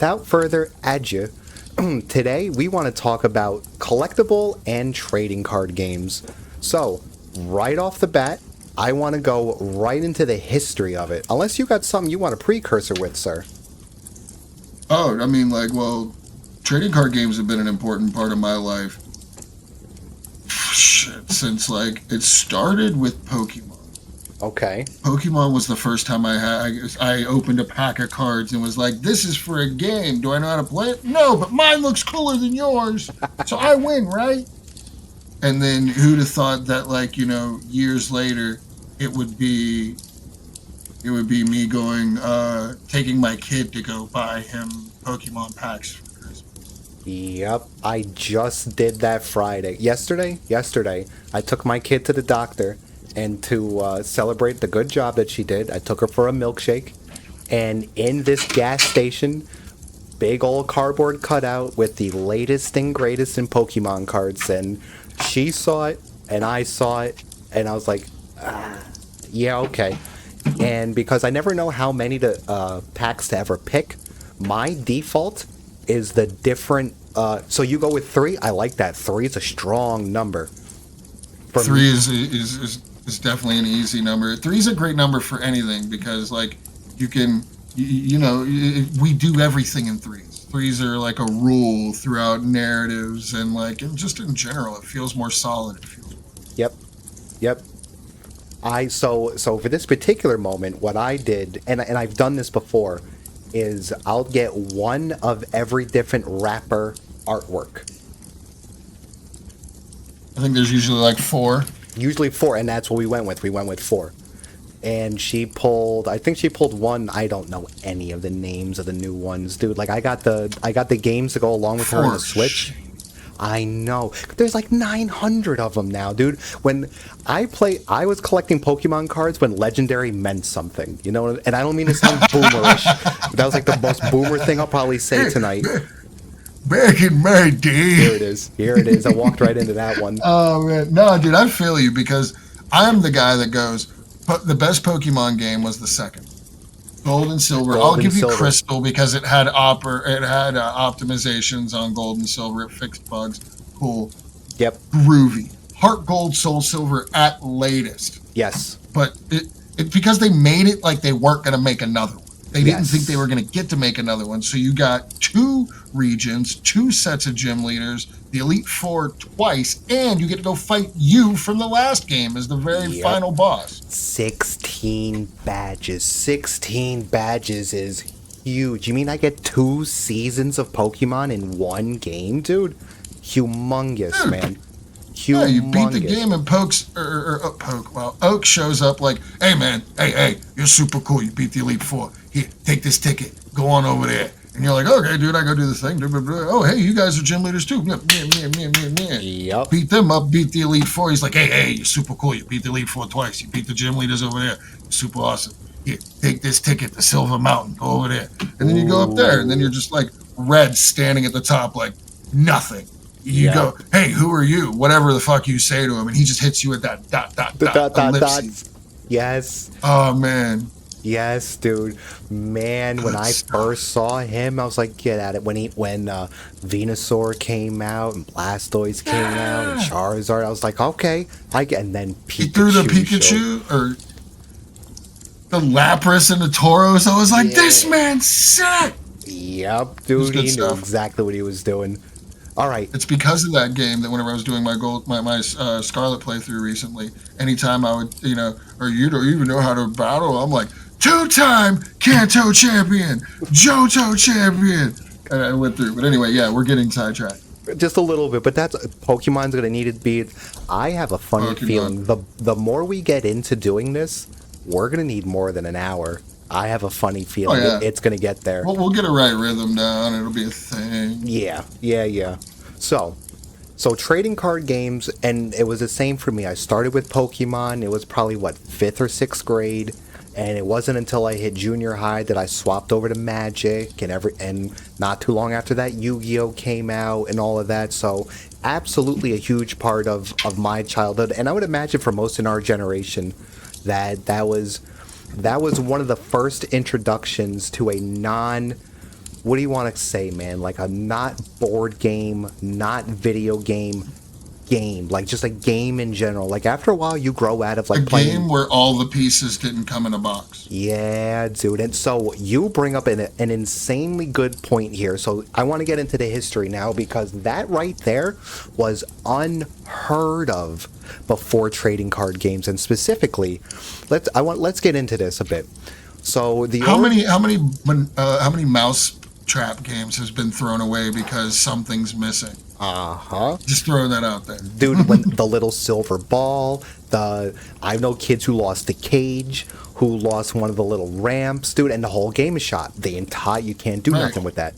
without further ado, today we want to talk about collectible and trading card games. So, right off the bat, I want to go right into the history of it. Unless you got something you want a precursor with, sir. Oh, I mean, well, trading card games have been an important part of my life. Shit, since it started with Pokemon. Okay. Pokemon was the first time I opened a pack of cards and was like, "This is for a game. Do I know how to play it? No, but mine looks cooler than yours, so I win, right?" And then who'd have thought that, years later, it would be me going, taking my kid to go buy him Pokemon packs for Christmas. Yep, I just did that Friday. Yesterday, I took my kid to the doctor, and to celebrate the good job that she did, I took her for a milkshake. And in this gas station, big old cardboard cutout with the latest and greatest in Pokemon cards. And she saw it, and I saw it, and I was like, yeah, okay. And because I never know how many packs to ever pick, my default is the different. So you go with 3. I like that. 3 is a strong number. For 3 is definitely an easy number. 3 is a great number for anything because you can we do everything in 3s. 3s are like a rule throughout narratives and and just in general it feels more solid. It feels more. Yep. So for this particular moment, what I did, and I've done this before, is I'll get one of every different wrapper artwork. I think there's usually 4. Usually 4, and that's what we went with. We went with 4. And I think she pulled one. I don't know any of the names of the new ones, dude. I got the games to go along with her on the Switch. I know. There's 900 of them now, dude. When I was collecting Pokemon cards when Legendary meant something, you know? And I don't mean to sound boomerish. But that was the most boomer thing I'll probably say tonight. Back in my day. Here it is. I walked right into that one. Oh, man. No, dude, I feel you because I'm the guy that goes, but the best Pokemon game was the second. Gold and Silver. I'll give you Crystal because it had optimizations on Gold and Silver. It fixed bugs. Cool. Yep. Groovy. Heart Gold, Soul Silver at latest. Yes. But it because they made it like they weren't going to make another one. They didn't think they were going to get to make another one. So you got 2 regions, 2 sets of gym leaders, the Elite Four twice, and you get to go fight you from the last game as the very final boss. 16 badges. 16 badges is huge. You mean I get 2 seasons of Pokemon in one game, dude? Humongous, dude. Man. Yeah, you beat the game and Oak shows up hey man, hey, you're super cool. You beat the Elite Four. Here, take this ticket. Go on over there. And you're like, okay, dude, I go do the thing. Oh, hey, you guys are gym leaders too. Yep. Beat them up, beat the Elite Four. He's like, hey, you're super cool. You beat the Elite Four twice. You beat the gym leaders over there. You're super awesome. Here, take this ticket to Silver Mountain. Go over there. And then you go up there, and then you're just Red standing at the top nothing. You go, hey, who are you? Whatever the fuck you say to him, and he just hits you with that dot. Yes. Oh, man. Yes, dude. Man, when I first saw him, I was like, get at it. When Venusaur came out and Blastoise came out and Charizard, I was like, okay. And then Pikachu. He threw the Pikachu or the Lapras and the Tauros. I was like, this man's sick. Yep, dude. He knew exactly what he was doing. All right. It's because of that game that whenever I was doing my Scarlet playthrough recently, anytime I would, or you don't even know how to battle, I'm like, 2-time Kanto champion, Johto champion. And I went through. But anyway, we're getting sidetracked. Just a little bit, but Pokemon's going to need to be. I have a funny feeling the more we get into doing this, we're going to need more than an hour. I have a funny feeling it's going to get there. Well, we'll get a right rhythm down. It'll be a thing. Yeah. So trading card games, and it was the same for me. I started with Pokemon. It was probably, 5th or 6th grade, and it wasn't until I hit junior high that I swapped over to Magic, and not too long after that, Yu-Gi-Oh! Came out and all of that. So absolutely a huge part of my childhood, and I would imagine for most in our generation that was one of the first introductions to a what do you want to say, man? Like a not board game, not video game, like just a game in general. Like after a while, you grow out of A like playing. game where all the pieces didn't come in a box. Yeah, dude. And so you bring up an insanely good point here. So I want to get into the history now because that right there was unheard of before trading card games, and specifically, let's get into this a bit. So the How many how many mouse trap games has been thrown away because something's missing? uh-huh. Just throwing that out there. Dude, when the little silver ball, I know kids who lost the cage, who lost one of the little ramps, dude, and the whole game is shot. The entire you can't do Right. nothing with that.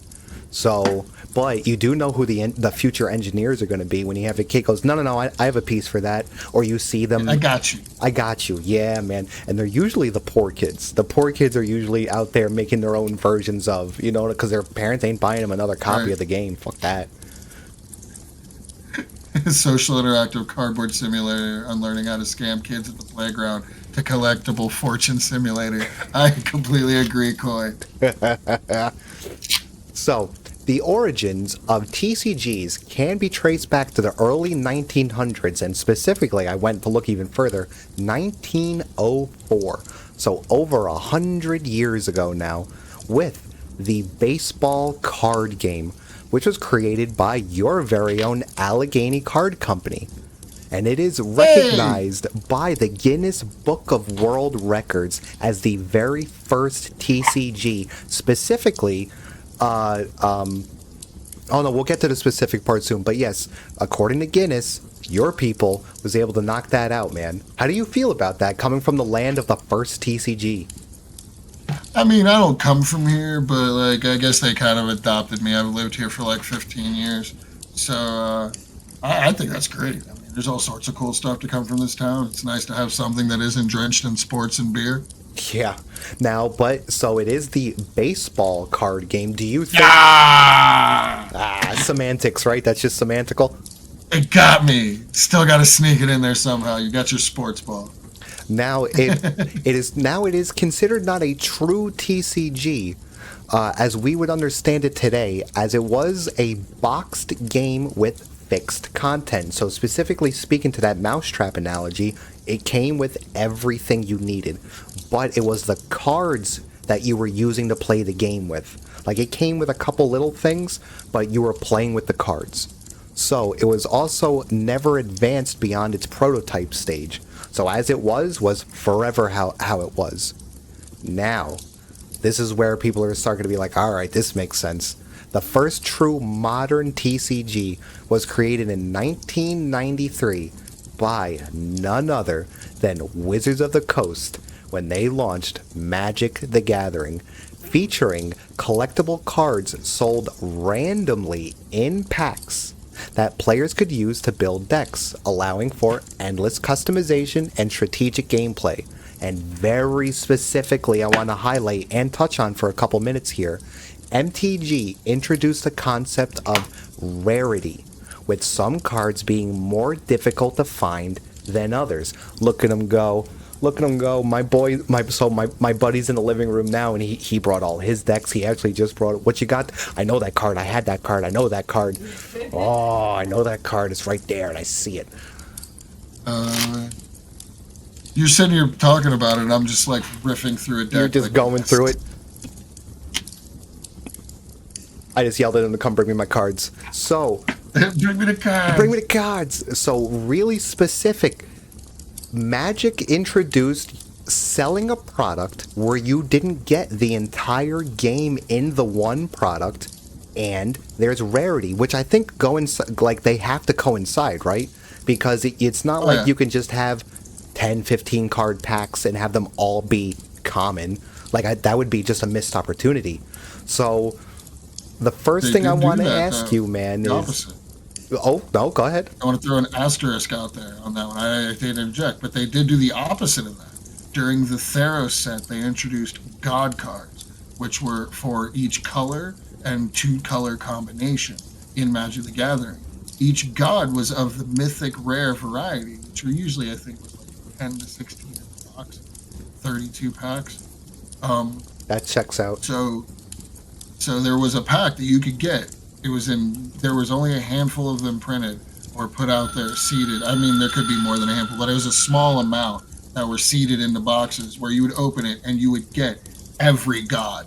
So, but you do know who the future engineers are going to be when you have a kid goes, no, no, no, I have a piece for that, or you see them. I got you. I got you, yeah, man. And they're usually the poor kids. The poor kids are usually out there making their own versions of, because their parents ain't buying them another copy Right. of the game. Fuck that. Social interactive cardboard simulator on learning how to scam kids at the playground to collectible fortune simulator. I completely agree, Coy. So, the origins of TCGs can be traced back to the early 1900s, and specifically, I went to look even further, 1904. So, over 100 years ago now, with the baseball card game, which was created by your very own Allegheny Card Company. And it is recognized by the Guinness Book of World Records as the very first TCG, specifically. Oh no, we'll get to the specific part soon. But yes, according to Guinness, your people was able to knock that out, man. How do you feel about that, coming from the land of the first TCG? I mean, I don't come from here, but like I guess they kind of adopted me. I've lived here for like 15 years, so I think that's great. I mean, there's all sorts of cool stuff to come from this town. It's nice to have something that isn't drenched in sports and beer. Yeah. Now, but so it is the baseball card game. Do you think? Semantics, right? That's just semantical. It got me. Still got to sneak it in there somehow. You got your sports ball. Now it is considered not a true TCG, as we would understand it today, as it was a boxed game with fixed content. So specifically speaking to that mousetrap analogy, it came with everything you needed, but it was the cards that you were using to play the game with. Like it came with a couple little things, but you were playing with the cards. So it was also never advanced beyond its prototype stage. So as it was forever how it was. Now, this is where people are starting to be like, all right, this makes sense. The first true modern TCG was created in 1993 by none other than Wizards of the Coast when they launched Magic the Gathering, featuring collectible cards sold randomly in packs that players could use to build decks, allowing for endless customization and strategic gameplay. And very specifically, I want to highlight and touch on for a couple minutes here, MTG introduced the concept of rarity, with some cards being more difficult to find than others. Look at them go. Look at him go. My buddy's in the living room now, and he brought all his decks. He actually just brought, what you got? I know that card. I had that card. I know that card. Oh, I know that card. It's right there, and I see it. You're sitting here talking about it, and I'm just like riffing through a deck. You're just like going through it. I just yelled at him to come bring me my cards. So, Bring me the cards. bring me the cards. So, really specific. Magic introduced selling a product where you didn't get the entire game in the one product, and there's rarity, which I think like they have to coincide, right? Because it's not like you can just have 10, 15 card packs and have them all be common. Like that would be just a missed opportunity. So the first They thing I did do want to that, ask you, man, the is opposite. oh no, go ahead. I want to throw an asterisk out there on that one. I didn't interject, but they did do the opposite of that. During the Theros set, they introduced God cards, which were for each color and two color combination in Magic the Gathering. Each god was of the mythic rare variety, which were usually, I think, was like 10 to 16 in the box, 32 packs. That checks out. So So there was a pack that you could get. There was only a handful of them printed or put out there seeded. I mean, there could be more than a handful, but it was a small amount that were seeded into boxes where you would open it and you would get every god.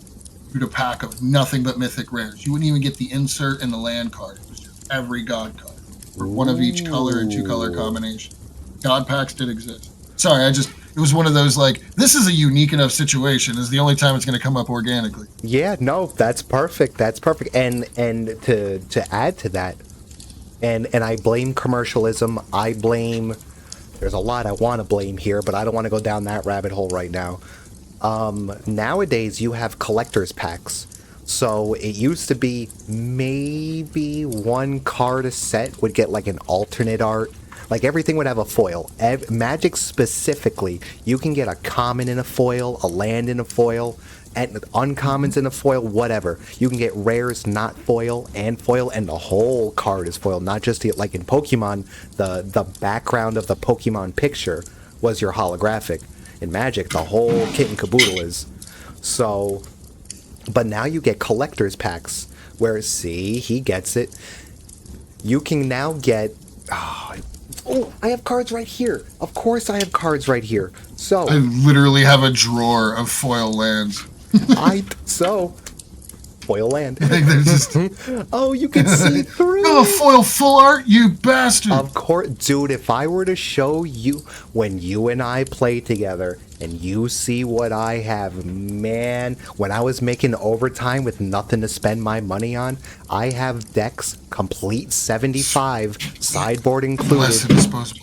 You'd a pack of nothing but mythic rares. You wouldn't even get the insert and the land card. It was just every god card. For one of each color and 2-color combination. God packs did exist. Sorry, it was one of those like, this is a unique enough situation. This is the only time it's going to come up organically. Yeah, no, that's perfect. That's perfect. And to add to that, and I blame commercialism. There's a lot I want to blame here, but I don't want to go down that rabbit hole right now. Nowadays you have collector's packs. So it used to be maybe one card a set would get like an alternate art. Like everything would have a foil. Magic specifically, you can get a common in a foil, a land in a foil, and uncommons in a foil, whatever. You can get rares not foil, and the whole card is foil, not just like in Pokemon, the background of the Pokemon picture was your holographic. In Magic, the whole kit and caboodle is. So, but now you get collector's packs, where, see, he gets it. You can now get... Oh, I have cards right here. Of course I have cards right here. So... I literally have a drawer of foil lands. Foil land. Oh, you can see through. Oh, foil full art, you bastard. Of course, dude, if I were to show you when you and I play together and you see what I have, man, when I was making overtime with nothing to spend my money on, I have decks, complete 75, sideboard included,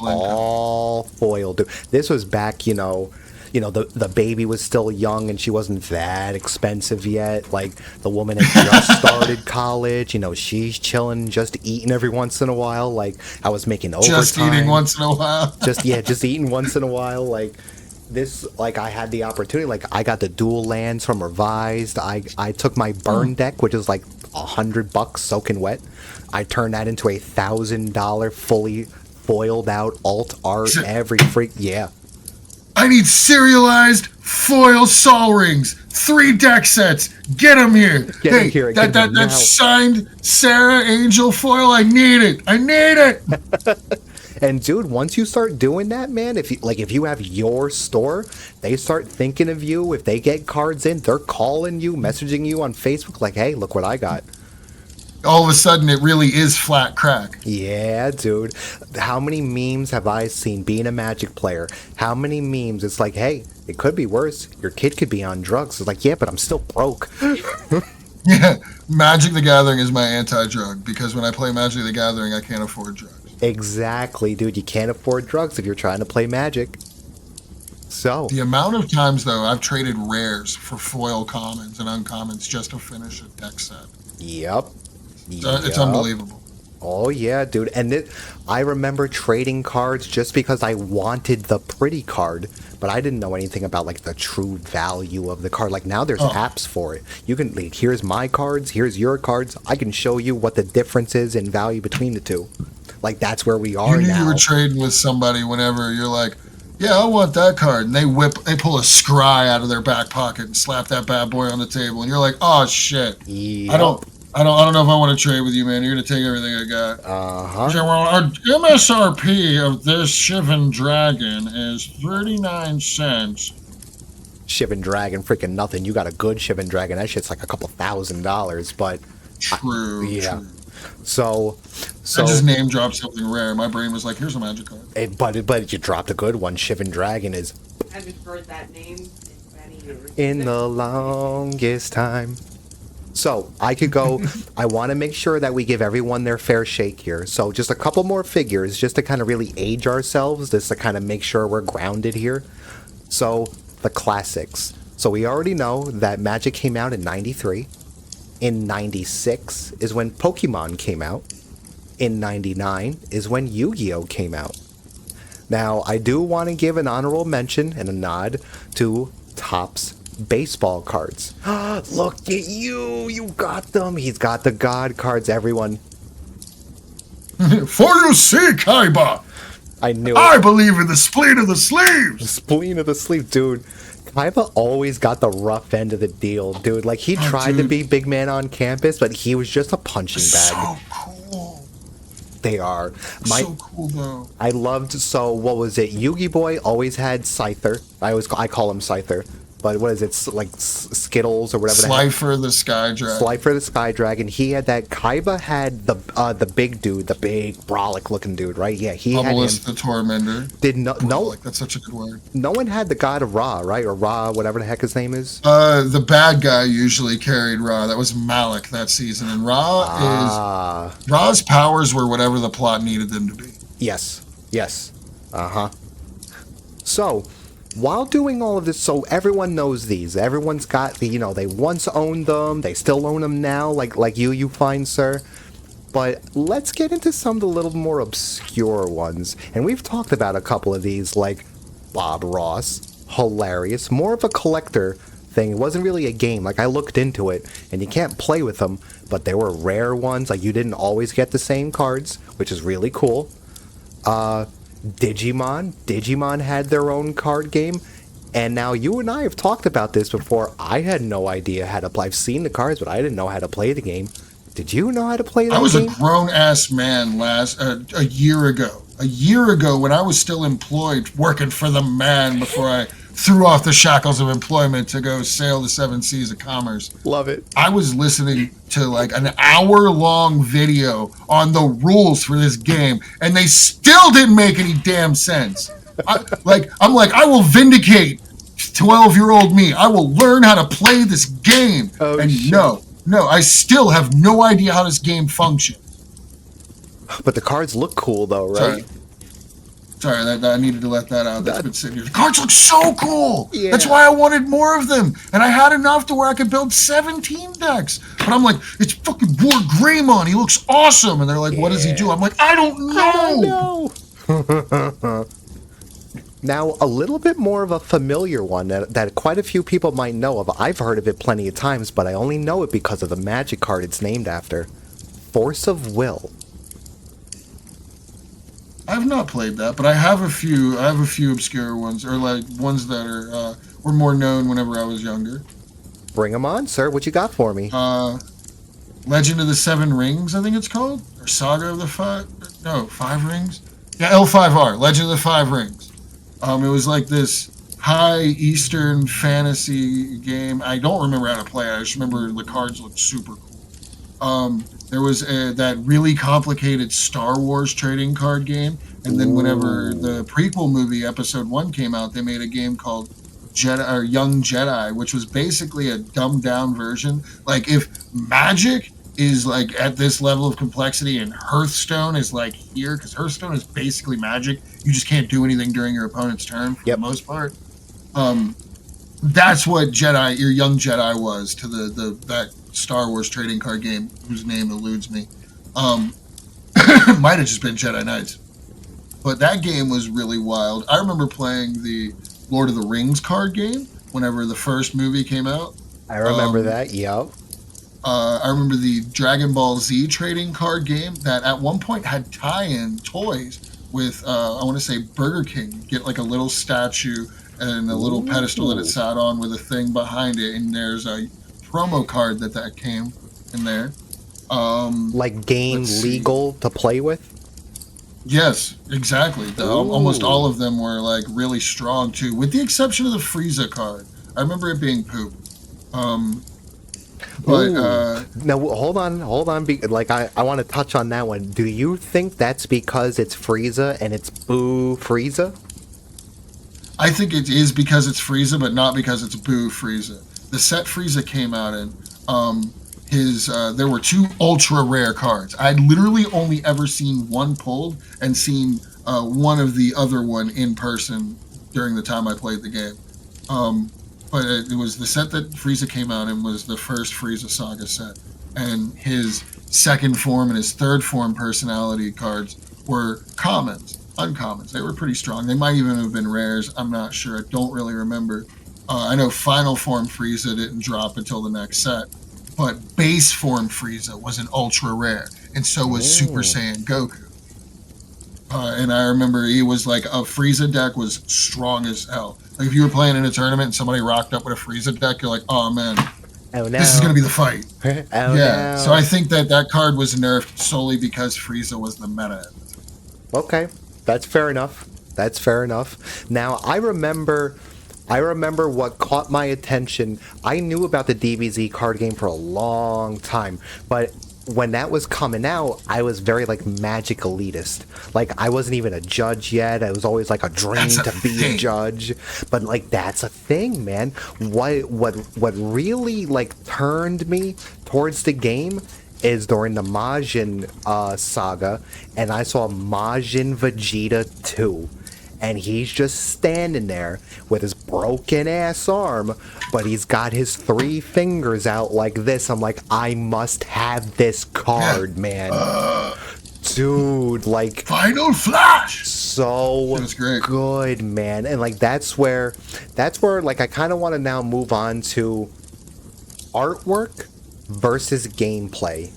all foil, dude. This was back, the baby was still young and she wasn't that expensive yet. Like, the woman had just started college. She's chilling, just eating every once in a while. Like, I was making overtime. Just eating once in a while. just eating once in a while. Like, this, like, I had the opportunity. Like, I got the dual lands from Revised. I took my burn deck, which is like $100 soaking wet. I turned that into $1,000 fully foiled out alt art. Yeah. I need serialized foil Sol Rings. 3 deck sets. Get them here. Get them here. That signed Sarah Angel foil. I need it. And dude, once you start doing that, man, if you have your store, they start thinking of you. If they get cards in, they're calling you, messaging you on Facebook like, hey, look what I got. All of a sudden, it really is flat crack. Yeah, dude. How many memes have I seen being a Magic player? How many memes? It's like, hey, it could be worse. Your kid could be on drugs. It's like, yeah, but I'm still broke. Yeah, Magic the Gathering is my anti-drug, because when I play Magic the Gathering, I can't afford drugs. Exactly, dude. You can't afford drugs if you're trying to play Magic. So the amount of times, though, I've traded rares for foil commons and uncommons just to finish a deck set. Yep. It's unbelievable. Oh, yeah, dude. And I remember trading cards just because I wanted the pretty card, but I didn't know anything about, like, the true value of the card. Like, now there's apps for it. You can, like, here's my cards, here's your cards. I can show you what the difference is in value between the two. Like, that's where we are now. You were trading with somebody whenever you're like, yeah, I want that card. And they pull a scry out of their back pocket and slap that bad boy on the table. And you're like, oh, shit. Yep. I don't know if I want to trade with you, man. You're going to take everything I got. Uh-huh. Well, our MSRP of this Shivan Dragon is 39 cents. Shivan Dragon, freaking nothing. You got a good Shivan Dragon. That shit's like a couple $1,000, but... True, yeah. true. So I just name dropped something rare. My brain was like, here's a Magic card. But you dropped a good one. Shivan Dragon is... I haven't heard that name in many years. In the longest time. So, I could go, I want to make sure that we give everyone their fair shake here. So, just a couple more figures, just to kind of really age ourselves, just to kind of make sure we're grounded here. So, the classics. So, we already know that Magic came out in 93. In 96 is when Pokemon came out. In 99 is when Yu-Gi-Oh! Came out. Now, I do want to give an honorable mention and a nod to Topps baseball cards. Look at you! You got them! He's got the God cards, everyone. For you see, Kaiba! I knew I believe in the spleen of the sleeves! The spleen of the sleeve, dude. Kaiba always got the rough end of the deal, dude. Like, he Oh, tried to dude. be big man on campus, but he was just a punching bag. So cool. They are. My, So cool though. I loved, so what was it? Yugi Boy always had Scyther. I call him Scyther. But what is it? Like Skittles or whatever the heck. Slifer the Sky Dragon. Slifer the Sky Dragon. He had that. Kaiba had the big dude, the big brolic looking dude, right? Yeah, he had him. Obelisk the Tormentor. Did no Brolic, that's such a good word. no one had the God of Ra, right? Or Ra, whatever the heck his name is. The bad guy usually carried Ra. That was Malik that season, and Ra's powers were whatever the plot needed them to be. Yes. So, while doing all of this, so everyone knows these. Everyone's got the, they once owned them. They still own them now, like you fine sir. But let's get into some of the little more obscure ones. And we've talked about a couple of these, like Bob Ross, hilarious, more of a collector thing. It wasn't really a game. Like, I looked into it, and you can't play with them, but there were rare ones. Like, you didn't always get the same cards, which is really cool. Digimon had their own card game, and now you and I have talked about this before. I had no idea how to play. I've seen the cards, but I didn't know how to play the game. Did you know how to play that game? I was a grown-ass man a year ago. A year ago, when I was still employed, working for the man before I threw off the shackles of employment to go sail the seven seas of commerce. Love it. I was listening to like an hour-long video on the rules for this game, and they still didn't make any damn sense. I'm like, I will vindicate 12-year-old me. I will learn how to play this game. Oh, and shit. No, I still have no idea how this game functions. But the cards look cool, though, right? Sorry, that I needed to let that out. That's been sitting here. The cards look so cool. Yeah. That's why I wanted more of them. And I had enough to where I could build 17 decks. But I'm like, it's fucking War Greymon. He looks awesome. And they're like, what does he do? I'm like, I don't know. Now, a little bit more of a familiar one that quite a few people might know of. I've heard of it plenty of times, but I only know it because of the magic card it's named after. Force of Will. I've not played that, but I have a few obscure ones, or like ones that are were more known whenever I was younger. Bring them on, sir. What you got for me? Legend of the Seven Rings, I think it's called, or Saga of the Five Rings. Yeah, L5R, Legend of the Five Rings. It was like this high Eastern fantasy game. I don't remember how to play it. I just remember the cards looked super cool. There was that really complicated Star Wars trading card game, and then whenever the prequel movie Episode 1 came out, they made a game called Young Jedi, which was basically a dumbed down version. Like, if Magic is like at this level of complexity and Hearthstone is like here, because Hearthstone is basically Magic, you just can't do anything during your opponent's turn for the most part. That's what your Young Jedi was to that Star Wars trading card game whose name eludes me. Might have just been Jedi Knights. But that game was really wild. I remember playing the Lord of the Rings card game whenever the first movie came out. I remember that, yep. I remember the Dragon Ball Z trading card game that at one point had tie-in toys with, I want to say, Burger King. Get like a little statue and a little pedestal that it sat on with a thing behind it, and there's a promo card that came in there. Like game legal to play with? Yes, exactly. Almost all of them were like really strong too, with the exception of the Frieza card. I remember it being poop. Now hold on. I want to touch on that one. Do you think that's because it's Frieza and it's Boo Frieza? I think it is because it's Frieza, but not because it's Boo Frieza. The set Frieza came out in, there were two ultra rare cards. I'd literally only ever seen one pulled and seen one of the other one in person during the time I played the game. But it was the set that Frieza came out in was the first Frieza Saga set. And his second form and his third form personality cards were commons, uncommons. They were pretty strong. They might even have been rares. I'm not sure. I don't really remember. I know final form Frieza didn't drop until the next set. But base form Frieza was an ultra rare. And so was Super Saiyan Goku. And I remember it was like a Frieza deck was strong as hell. Like if you were playing in a tournament and somebody rocked up with a Frieza deck, you're like, oh man, Oh this is going no. to be the fight. Oh Yeah. So I no. think that that card was nerfed solely because Frieza was the meta. Okay, that's fair enough. That's fair enough. Now I remember what caught my attention. I knew about the DBZ card game for a long time, but when that was coming out, I was very like Magic elitist. Like I wasn't even a judge yet. It was always like a dream That's a to be a thing. judge. But like that's a thing, man. What really like turned me towards the game is during the Majin saga, and I saw Majin Vegeta 2. And he's just standing there with his broken ass arm, but he's got his three fingers out like this. I'm like, I must have this card, man. Dude, like, Final Flash. so It was great. good, man. And like that's where like I kind of want to now move on to artwork versus gameplay.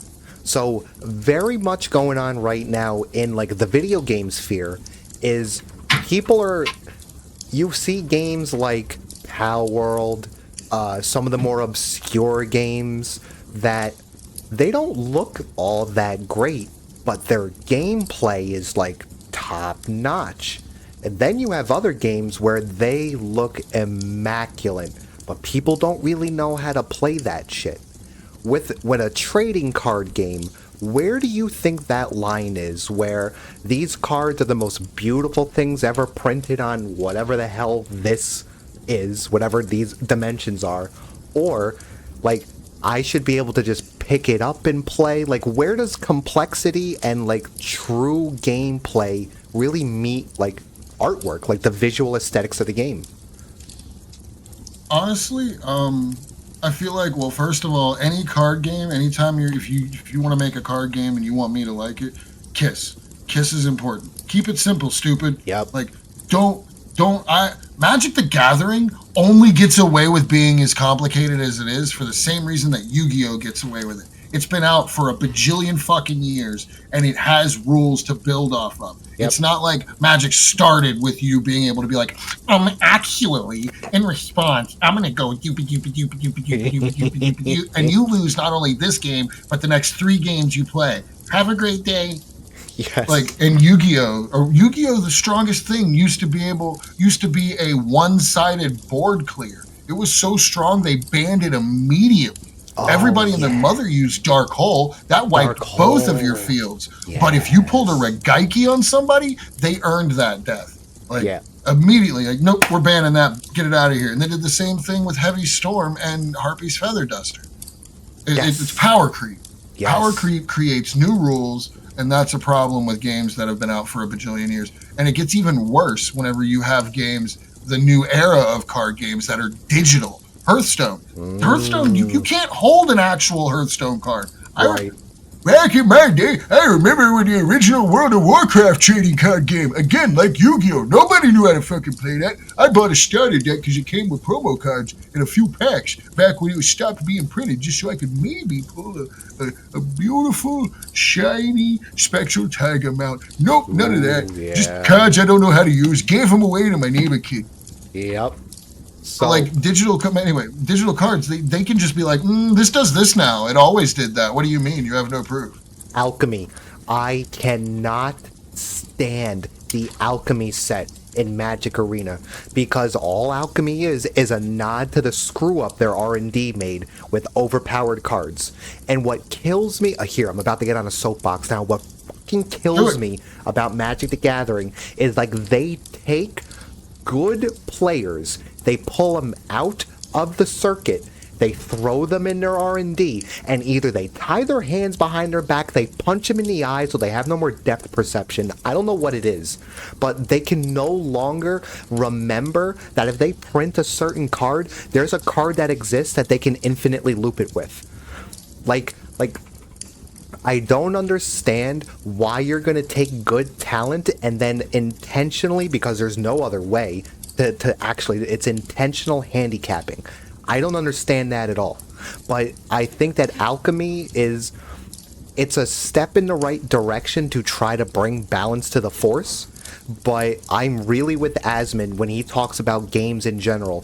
So very much going on right now in like the video game sphere is people are you see games like Pal World, some of the more obscure games that they don't look all that great, but their gameplay is like top notch. And then you have other games where they look immaculate, but people don't really know how to play that shit. With a trading card game, where do you think that line is where these cards are the most beautiful things ever printed on whatever the hell this is, whatever these dimensions are, or like I should be able to just pick it up and play? Like where does complexity and like true gameplay really meet like artwork, like the visual aesthetics of the game? Honestly, I feel like, well, first of all, any card game, anytime if you want to make a card game and you want me to like it, Kiss is important. Keep it simple, stupid. Yep. Like, don't I Magic the Gathering only gets away with being as complicated as it is for the same reason that Yu-Gi-Oh gets away with it. It's been out for a bajillion fucking years and it has rules to build off of. Yep. It's not like Magic started with you being able to be like, actually, in response, I'm gonna go and you lose not only this game, but the next 3 games you play. Have a great day. Yes. Like in Yu-Gi-Oh, the strongest thing used to be a one-sided board clear. It was so strong they banned it immediately. Oh, Everybody and their yeah. mother used Dark Hole. That wiped Dark both of your Hole. fields. But if you pulled a Yes. Regaiki on somebody, they earned that death. Like Yeah. immediately, like, nope, we're banning that. Get it out of here. And they did the same thing with Heavy Storm and Harpy's Feather Duster. Yes. It's power creep. Yes. Power creep creates new rules, and that's a problem with games that have been out for a bajillion years. And it gets even worse whenever you have games, the new era of card games that are digital. Hearthstone. Hearthstone, you can't hold an actual Hearthstone card. Right. Back in my day, I remember when the original World of Warcraft trading card game, again, like Yu-Gi-Oh! Nobody knew how to fucking play that. I bought a starter deck because it came with promo cards and a few packs back when it was stopped being printed, just so I could maybe pull a beautiful, shiny, spectral tiger mount. Nope, none of that. Ooh, yeah. Just cards I don't know how to use. Gave them away to my neighbor kid. Yep. So, like digital cards, they can just be like, this does this now. It always did that. What do you mean? You have no proof. Alchemy. I cannot stand the alchemy set in Magic Arena because all alchemy is a nod to the screw up their R&D made with overpowered cards. And what kills me here, I'm about to get on a soapbox now. What fucking kills me about Magic the Gathering is like they take good players, they pull them out of the circuit, they throw them in their R&D, and either they tie their hands behind their back, they punch them in the eye so they have no more depth perception. I don't know what it is, but they can no longer remember that if they print a certain card, there's a card that exists that they can infinitely loop it with. Like I don't understand why you're going to take good talent and then intentionally, because there's no other way to actually, it's intentional handicapping. I don't understand that at all. But I think that alchemy is it's a step in the right direction to try to bring balance to the Force. But I'm really with Asmund when he talks about games in general.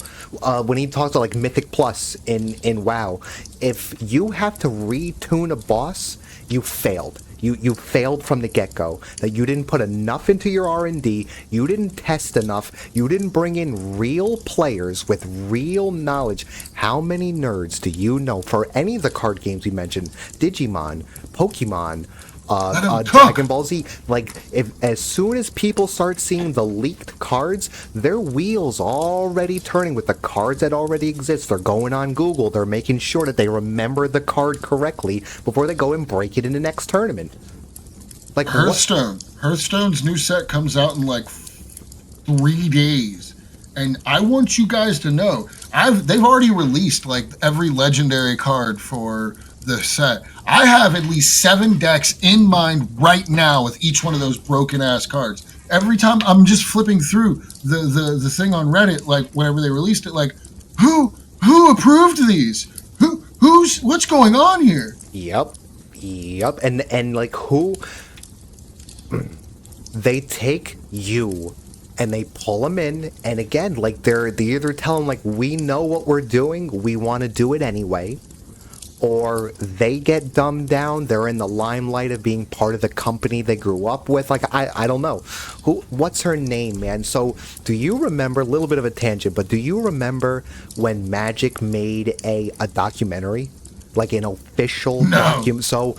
When he talks about like Mythic Plus in WoW, if you have to retune a boss, you failed. You failed from the get-go. That you didn't put enough into your R&D, you didn't test enough, you didn't bring in real players with real knowledge. How many nerds do you know for any of the card games we mentioned? Digimon, Pokemon, Dragon Ball Z. Like, if as soon as people start seeing the leaked cards, their wheels already turning with the cards that already exist. They're going on Google. They're making sure that they remember the card correctly before they go and break it in the next tournament. Like Hearthstone. Hearthstone's new set comes out in like 3 days, and I want you guys to know they've already released like every legendary card for the set. I have at least 7 decks in mind right now with each one of those broken ass cards. Every time I'm just flipping through the thing on Reddit, like whenever they released it, like who approved these? What's going on here? Yep. And like who they take you and they pull them in, and again, like they either tell them like, we know what we're doing, we want to do it anyway, or they get dumbed down. They're in the limelight of being part of the company they grew up with. Like, I don't know. What's her name, man? So, do you remember, a little bit of a tangent, but do you remember when Magic made a documentary? Like an official document? So,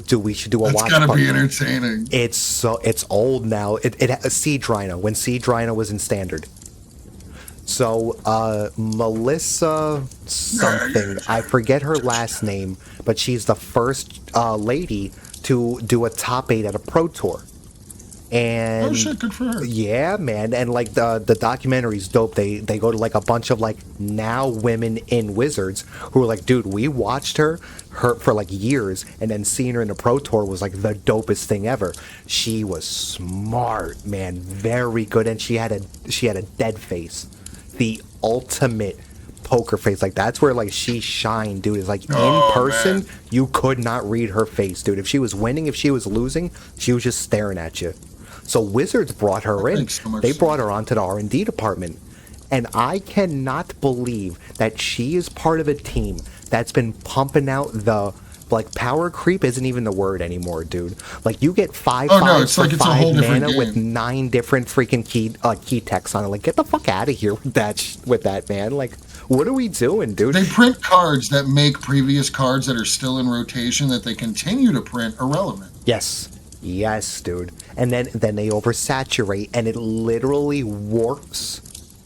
dude, we should do a watch party. It's gotta be entertaining. It's old now. It Siege Rhino, when Siege Rhino was in Standard. So, Melissa something, I forget her last name, but she's the first lady to do a top 8 at a Pro Tour. And oh shit, good for her. Yeah, man. And like the documentary's dope. They go to like a bunch of like now women in Wizards who are like, dude, we watched her for like years, and then seeing her in the Pro Tour was like the dopest thing ever. She was smart, man, very good, and she had a dead face. The ultimate poker face. Like, that's where like she shined, dude. Is like in person, man, you could not read her face, dude. If she was winning, if she was losing, she was just staring at you. So Wizards brought her in. They brought her onto the R&D department, and I cannot believe that she is part of a team that's been pumping out the, like, power creep isn't even the word anymore, dude. Like, you get 5/5 for like 5 mana with 9 different freaking key techs on it. Like, get the fuck out of here with that, man. Like, what are we doing, dude? They print cards that make previous cards that are still in rotation that they continue to print irrelevant. Yes, dude. And then they oversaturate, and it literally warps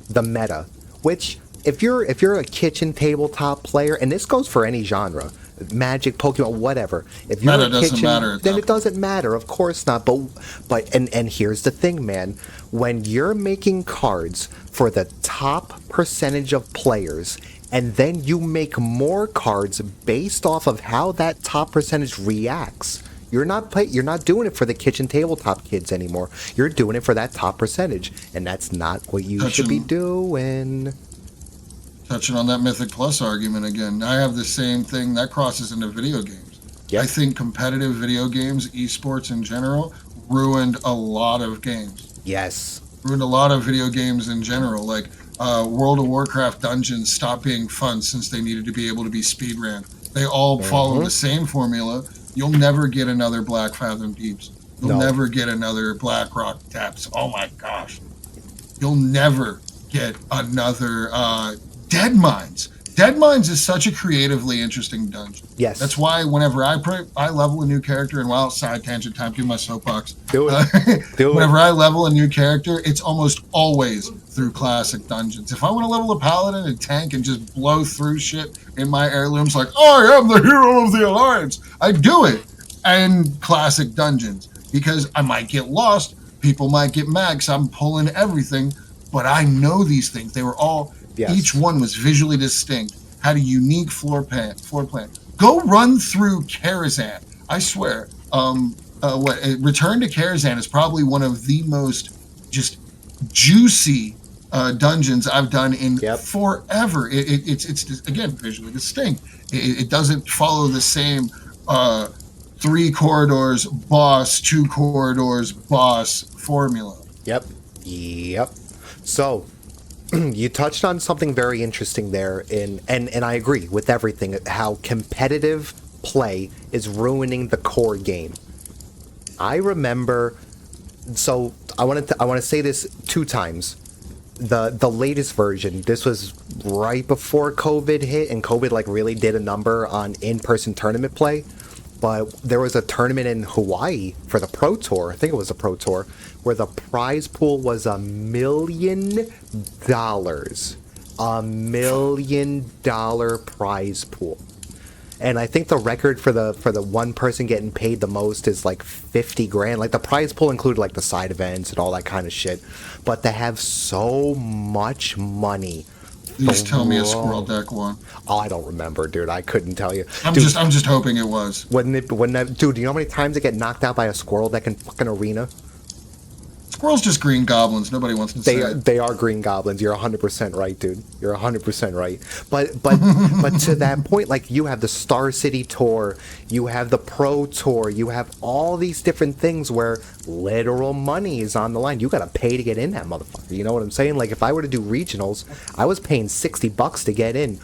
the meta. Which, if you're a kitchen tabletop player, and this goes for any genre, Magic, Pokemon, whatever. If you're meta a doesn't kitchen, matter, then it doesn't matter. Of course not. But here's the thing, man. When you're making cards for the top percentage of players, and then you make more cards based off of how that top percentage reacts, you're not doing it for the kitchen tabletop kids anymore. You're doing it for that top percentage, and that's not what you should be doing. Touching on that Mythic Plus argument again, I have the same thing that crosses into video games. Yep. I think competitive video games, esports in general, ruined a lot of games. Yes. Ruined a lot of video games in general. Like World of Warcraft dungeons stopped being fun since they needed to be able to be speedran. They all follow the same formula. You'll never get another Black Fathom Deeps. You'll never get another Black Rock Depths. Oh my gosh. You'll never get another Dead Mines. Dead Mines is such a creatively interesting dungeon. Yes. That's why whenever I level a new character, and while side tangent time, do my soapbox. Do it. Whenever I level a new character, it's almost always through classic dungeons. If I want to level a paladin and tank and just blow through shit in my heirlooms like, I am the hero of the Alliance, I do it in classic dungeons because I might get lost. People might get mad because I'm pulling everything, but I know these things. They were all... Yes. Each one was visually distinct, had a unique floor plan. Go run through Karazhan. I swear. Return to Karazhan is probably one of the most just juicy dungeons I've done in forever. It's again visually distinct. It doesn't follow the same 3 corridors, boss, 2 corridors, boss formula. Yep. So, you touched on something very interesting there, and I agree with everything. How competitive play is ruining the core game. I remember. So I want to say this 2 times. The latest version. This was right before COVID hit, and COVID like really did a number on in-person tournament play. But there was a tournament in Hawaii for the Pro Tour. I think it was the Pro Tour, where the prize pool was $1 million. $1 million prize pool. And I think the record for the one person getting paid the most is like 50 grand. Like the prize pool included like the side events and all that kind of shit. But to have so much money. Please tell me a Squirrel Deck one. Oh, I don't remember, dude. I couldn't tell you. I'm Dude, just hoping it was. Dude, do you know how many times I get knocked out by a Squirrel Deck in fucking Arena? Squirrels just green goblins. Nobody wants to say it. They are green goblins. You're 100% right, dude. You're 100% right. But but to that point, like you have the Star City Tour, you have the Pro Tour, you have all these different things where literal money is on the line. You gotta pay to get in that motherfucker. You know what I'm saying? Like if I were to do regionals, I was paying $60 to get in,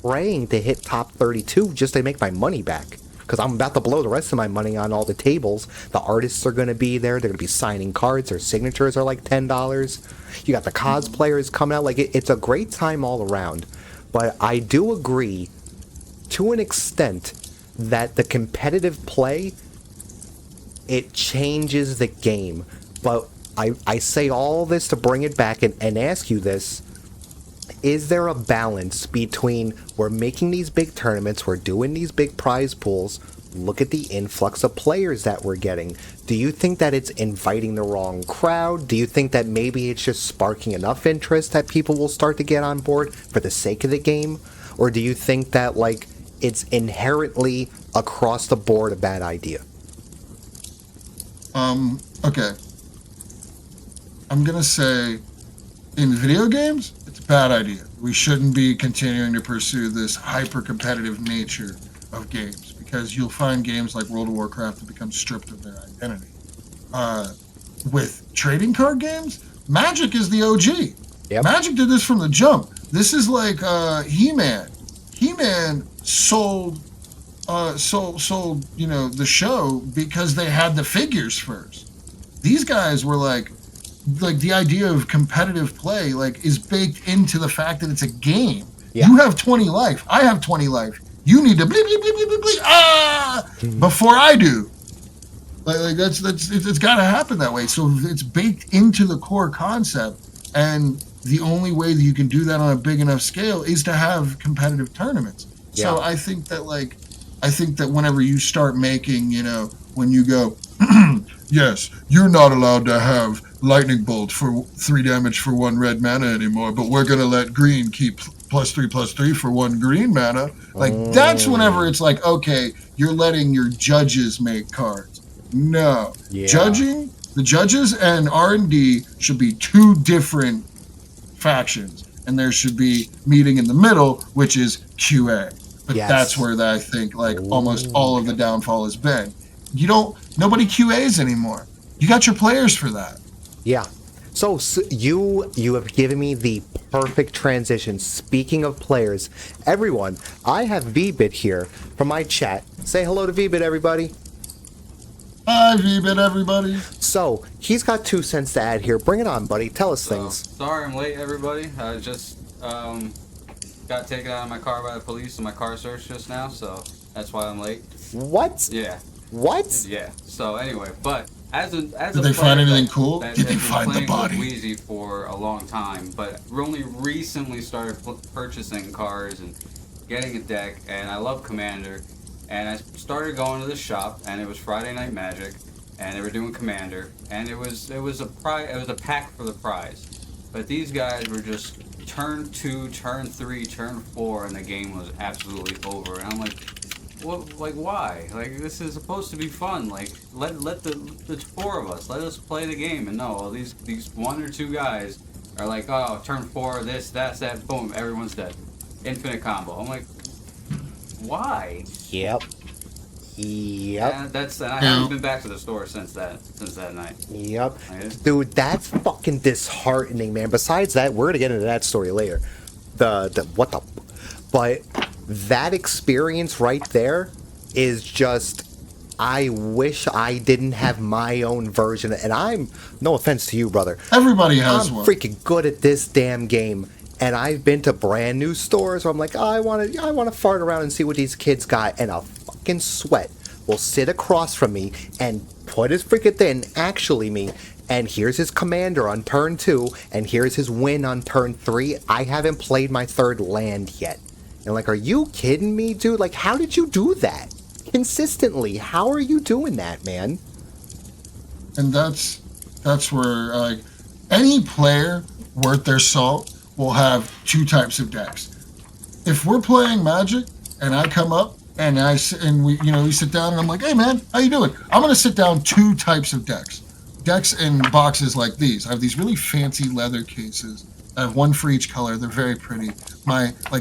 praying to hit top 32 just to make my money back. Because I'm about to blow the rest of my money on all the tables. The artists are going to be there. They're going to be signing cards. Their signatures are like $10. You got the cosplayers coming out. Like it's a great time all around. But I do agree, to an extent, that the competitive play, it changes the game. But I say all this to bring it back and ask you this. Is there a balance between we're making these big tournaments, we're doing these big prize pools, look at the influx of players that we're getting? Do you think that it's inviting the wrong crowd? Do you think that maybe it's just sparking enough interest that people will start to get on board for the sake of the game? Or do you think that, like, it's inherently across the board a bad idea? Okay. I'm going to say, in video games, it's a bad idea. We shouldn't be continuing to pursue this hyper-competitive nature of games, because you'll find games like World of Warcraft that become stripped of their identity. With trading card games, Magic is the OG. Yep. Magic did this from the jump. This is like He-Man. He-Man sold the show because they had the figures first. These guys were like the idea of competitive play is baked into the fact that it's a game. Yeah. You have 20 life. I have 20 life. You need to bleep, bleep, bleep, bleep, bleep, before I do. It's got to happen that way. So it's baked into the core concept, and the only way that you can do that on a big enough scale is to have competitive tournaments. Yeah. So I think that whenever you start making, when you go, yes, you're not allowed to have lightning bolt for 3 damage for 1 red mana anymore, but we're going to let green keep +3/+3 for 1 green mana. That's whenever it's like, okay, you're letting your judges make cards. No. Yeah. The judges and R&D should be 2 different factions, and there should be meeting in the middle, which is QA. But yes. That's where I think almost all of the downfall has been. Nobody QAs anymore. You got your players for that. Yeah. So you have given me the perfect transition. Speaking of players, everyone, I have VBit here from my chat. Say hello to VBit, everybody. Hi, VBit, everybody. So he's got 2 cents to add here. Bring it on, buddy. Tell us things. Sorry I'm late, everybody. I just got taken out of my car by the police in my car search just now, so that's why I'm late. What? Yeah. What? Yeah. So anyway, but as a did they find anything cool? Did they find the body? Wheezy for a long time, but only recently started purchasing cars and getting a deck, and I love Commander, and I started going to the shop, and it was Friday Night Magic, and they were doing Commander, and it was a pack for the prize, but these guys were just turn 2, turn 3, turn 4, and the game was absolutely over, and I'm like, what? Why? This is supposed to be fun. Let the 4 of us, let us play the game. And no, all these 1 or 2 guys are like, oh, turn 4, this, that, boom, everyone's dead. Infinite combo. I'm like, why? Yep. Yep. And I haven't been back to the store since that night. Yep. Okay. Dude, that's fucking disheartening, man. Besides that, we're gonna get into that story later. But that experience right there is just, I wish I didn't have my own version. And I'm, no offense to you, brother, Everybody has I'm one. freaking good at this damn game. And I've been to brand new stores where I'm like, oh, I want to fart around and see what these kids got. And a fucking sweat will sit across from me and put his freaking thing, actually me. And here's his commander on turn 2, and here's his win on turn 3. I haven't played my third land yet. And like, are you kidding me, dude? Like, how did you do that? Consistently, how are you doing that, man? And that's where like any player worth their salt will have two types of decks. If we're playing Magic and I come up and we sit down and I'm like, hey man, how you doing? I'm gonna sit down two types of decks. Decks in boxes like these. I have these really fancy leather cases. I have one for each color. They're very pretty.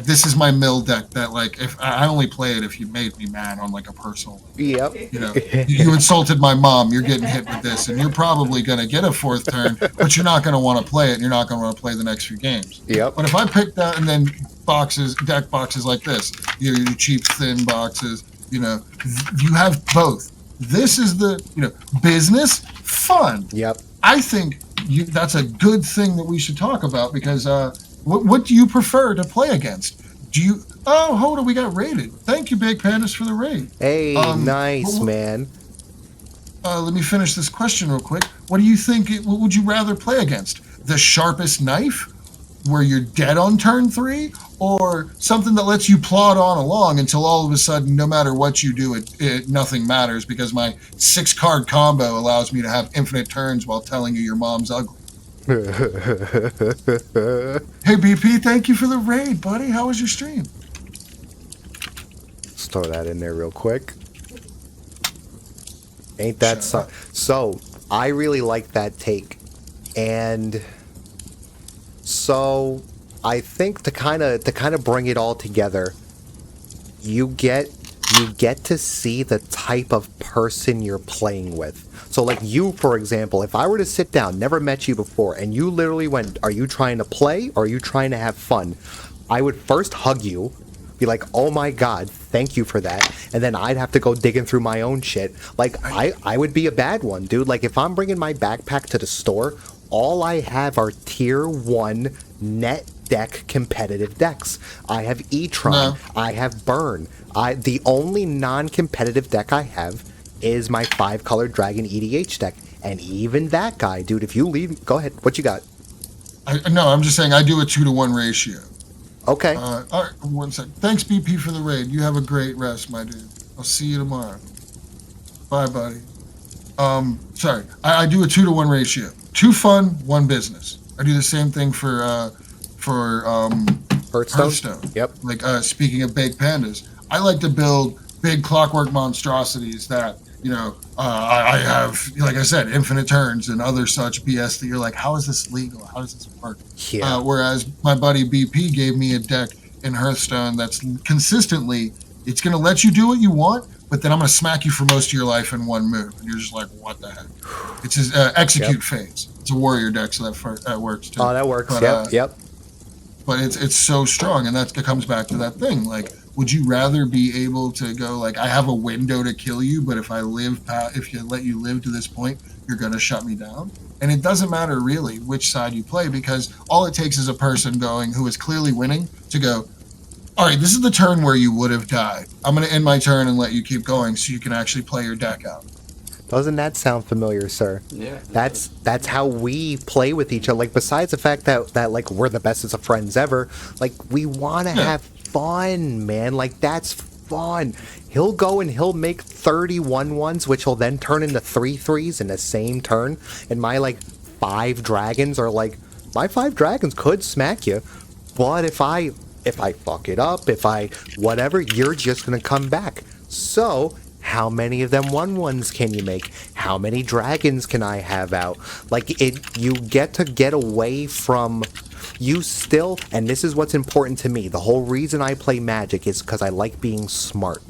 This is my mill deck that if I only play it if you made me mad on like a personal level. Yep. You know, you insulted my mom, you're getting hit with this, and you're probably going to get a fourth turn, but you're not going to want to play it, and you're not going to want to play the next few games. Yep. But if I pick that and then deck boxes like this, your cheap, thin boxes, you have both. This is the, business, fun. Yep. I think that's a good thing that we should talk about because what do you prefer to play against? Hold on, we got raided. Thank you, Big Pandas, for the raid. Hey, nice, man. Let me finish this question real quick. What do you think, what would you rather play against? The sharpest knife, where you're dead on turn 3, or something that lets you plod on along until all of a sudden, no matter what you do, it nothing matters because my 6-card combo allows me to have infinite turns while telling you your mom's ugly. Hey BP, thank you for the raid, buddy. How was your stream? Let's throw that in there real quick. Ain't that so? I really like that take, and so I think to kind of bring it all together, you get to see the type of person you're playing with. So like you, for example, if I were to sit down, never met you before, and you literally went, are you trying to play or are you trying to have fun? I would first hug you, be like, oh my God, thank you for that. And then I'd have to go digging through my own shit. Like, I would be a bad one, dude. Like, if I'm bringing my backpack to the store, all I have are tier 1 net deck competitive decks. I have E-Tron. No. I have Burn. The only non-competitive deck I have is my 5-color Dragon EDH deck. And even that guy, dude, if you leave... Go ahead. What you got? I'm just saying I do a 2-to-1 ratio. Okay. All right, 1 sec. Thanks, BP, for the raid. You have a great rest, my dude. I'll see you tomorrow. Bye, buddy. Sorry. I do a 2-to-1 ratio. 2 fun, 1 business. I do the same thing for Hearthstone. Yep. Like, speaking of baked pandas, I like to build big clockwork monstrosities that, I have, like I said, infinite turns and other such BS that you're like, how is this legal? How does this work? Yeah. Whereas my buddy BP gave me a deck in Hearthstone that's consistently, it's going to let you do what you want, but then I'm going to smack you for most of your life in one move. And you're just like, what the heck? It's his Execute Phase. It's a warrior deck, so that works too. Oh, that works. But, yep. But it's so strong, and that comes back to that thing. Like, would you rather be able to go, like, I have a window to kill you, but if you let you live to this point, you're going to shut me down? And it doesn't matter really which side you play, because all it takes is a person going who is clearly winning to go, all right, this is the turn where you would have died. I'm going to end my turn and let you keep going so you can actually play your deck out. Doesn't that sound familiar, sir? Yeah. That's how we play with each other. Like, besides the fact that like we're the bestest of friends ever, like we want to have fun, man. Like, that's fun. He'll go and he'll make 31 ones, which will then turn into 3/3s in the same turn. And my 5 dragons are like, my 5 dragons could smack you, but if I fuck it up, whatever, you're just gonna come back. So how many of them 1/1s can you make? How many dragons can I have out? You get to get away from, you still, and this is what's important to me, the whole reason I play Magic is because I like being smart.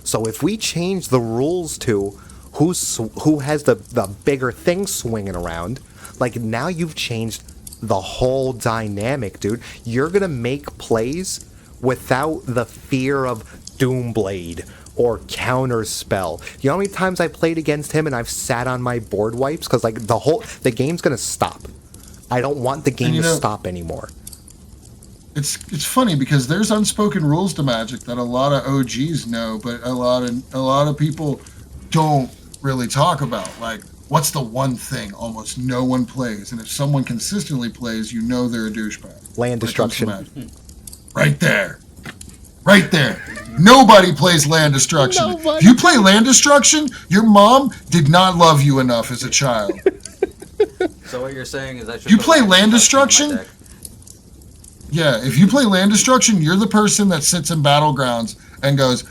So if we change the rules to who has the bigger thing swinging around, like now you've changed the whole dynamic, dude. You're gonna make plays without the fear of Doomblade or Counterspell. You know how many times I played against him and I've sat on my board wipes because like the game's gonna stop. I don't want the game to stop anymore. It's funny because there's unspoken rules to Magic that a lot of OGs know, but a lot of people don't really talk about. Like, what's the one thing almost no one plays, and if someone consistently plays, you know they're a douchebag. Land destruction. Right there. Right there. Nobody plays land destruction. Nobody. If you play land destruction, your mom did not love you enough as a child. So what you're saying is that you play land destruction? Yeah, if you play land destruction, you're the person that sits in battlegrounds and goes,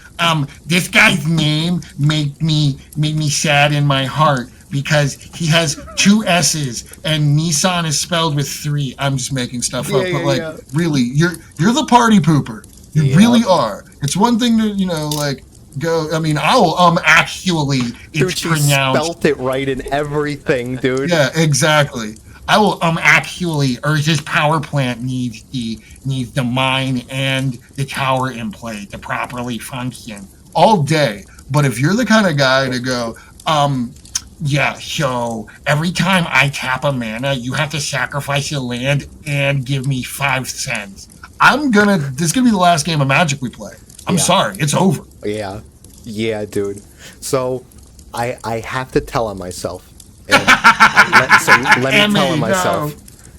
this guy's name made me sad in my heart because he has 2 S's and Nissan is spelled with 3. I'm just making stuff up, but really, you're the party pooper. You really are. It's one thing to, go. I mean, I will actually. Dude, It's she pronounced. spelt it right in everything, dude. Yeah, exactly. I will actually. Urza's power plant needs the mine and the tower in play to properly function all day. But if you're the kind of guy to go, yeah, so every time I tap a mana, you have to sacrifice a land and give me 5 cents. This is gonna be the last game of Magic we play. I'm sorry, it's over. Yeah, dude. So I have to tell on myself. And let me tell on myself.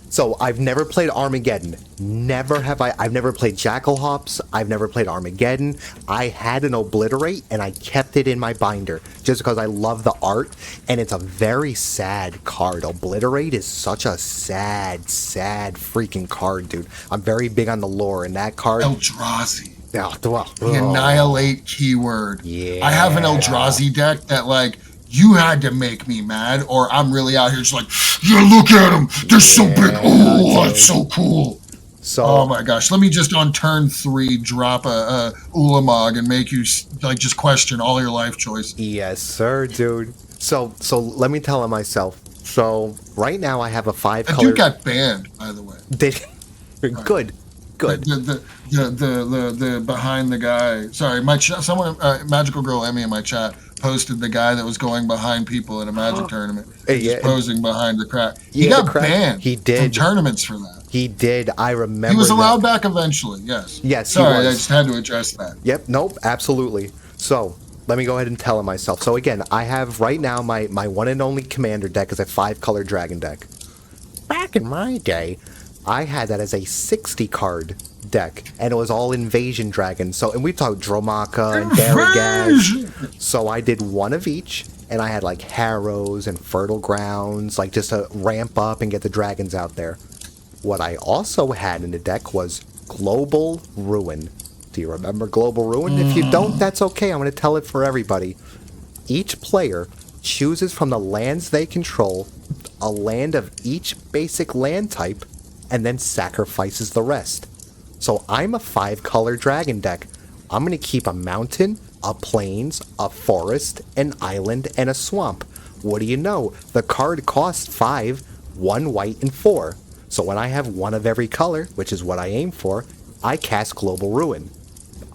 So I've never played Armageddon. Never have I. I've never played Jackalhops. I've never played Armageddon. I had an Obliterate and I kept it in my binder just because I love the art, and it's a very sad card. Obliterate is such a sad freaking card, dude. I'm very big on the lore, and that card. Eldrazi. Yeah, The annihilate keyword. Yeah. I have an Eldrazi deck that you had to make me mad, or I'm really out here just yeah, look at them. They're so big. Oh, that's so cool. So, oh my gosh. Let me just on turn 3 drop a Ulamog and make you just question all your life choices. Yes, sir, dude. So let me tell on myself. So right now I have a 5 color. That dude got banned, by the way. Good. The behind the guy. Sorry, someone Magical Girl Emmy in my chat posted the guy that was going behind people in a Magic tournament. Just posing behind the crack. He got banned. He did. From tournaments for that. He did. I remember. He was allowed back eventually. Yes. Yes. Sorry, he was. I just had to address that. Yep. Nope. Absolutely. So let me go ahead and tell him myself. So again, I have right now my one and only commander deck is a 5-color dragon deck. Back in my day, I had that as a 60 card deck, and it was all invasion dragons. So, and we've talked Dromaka and Daragaz. So I did one of each, and I had Harrows and Fertile Grounds, just to ramp up and get the dragons out there. What I also had in the deck was Global Ruin. Do you remember Global Ruin? If you don't, that's okay. I'm going to tell it for everybody. Each player chooses from the lands they control a land of each basic land type, and then sacrifices the rest. So I'm a 5-color dragon deck. I'm going to keep a mountain, a plains, a forest, an island, and a swamp. What do you know? The card costs 5, 1 white, and 4. So when I have one of every color, which is what I aim for, I cast Global Ruin.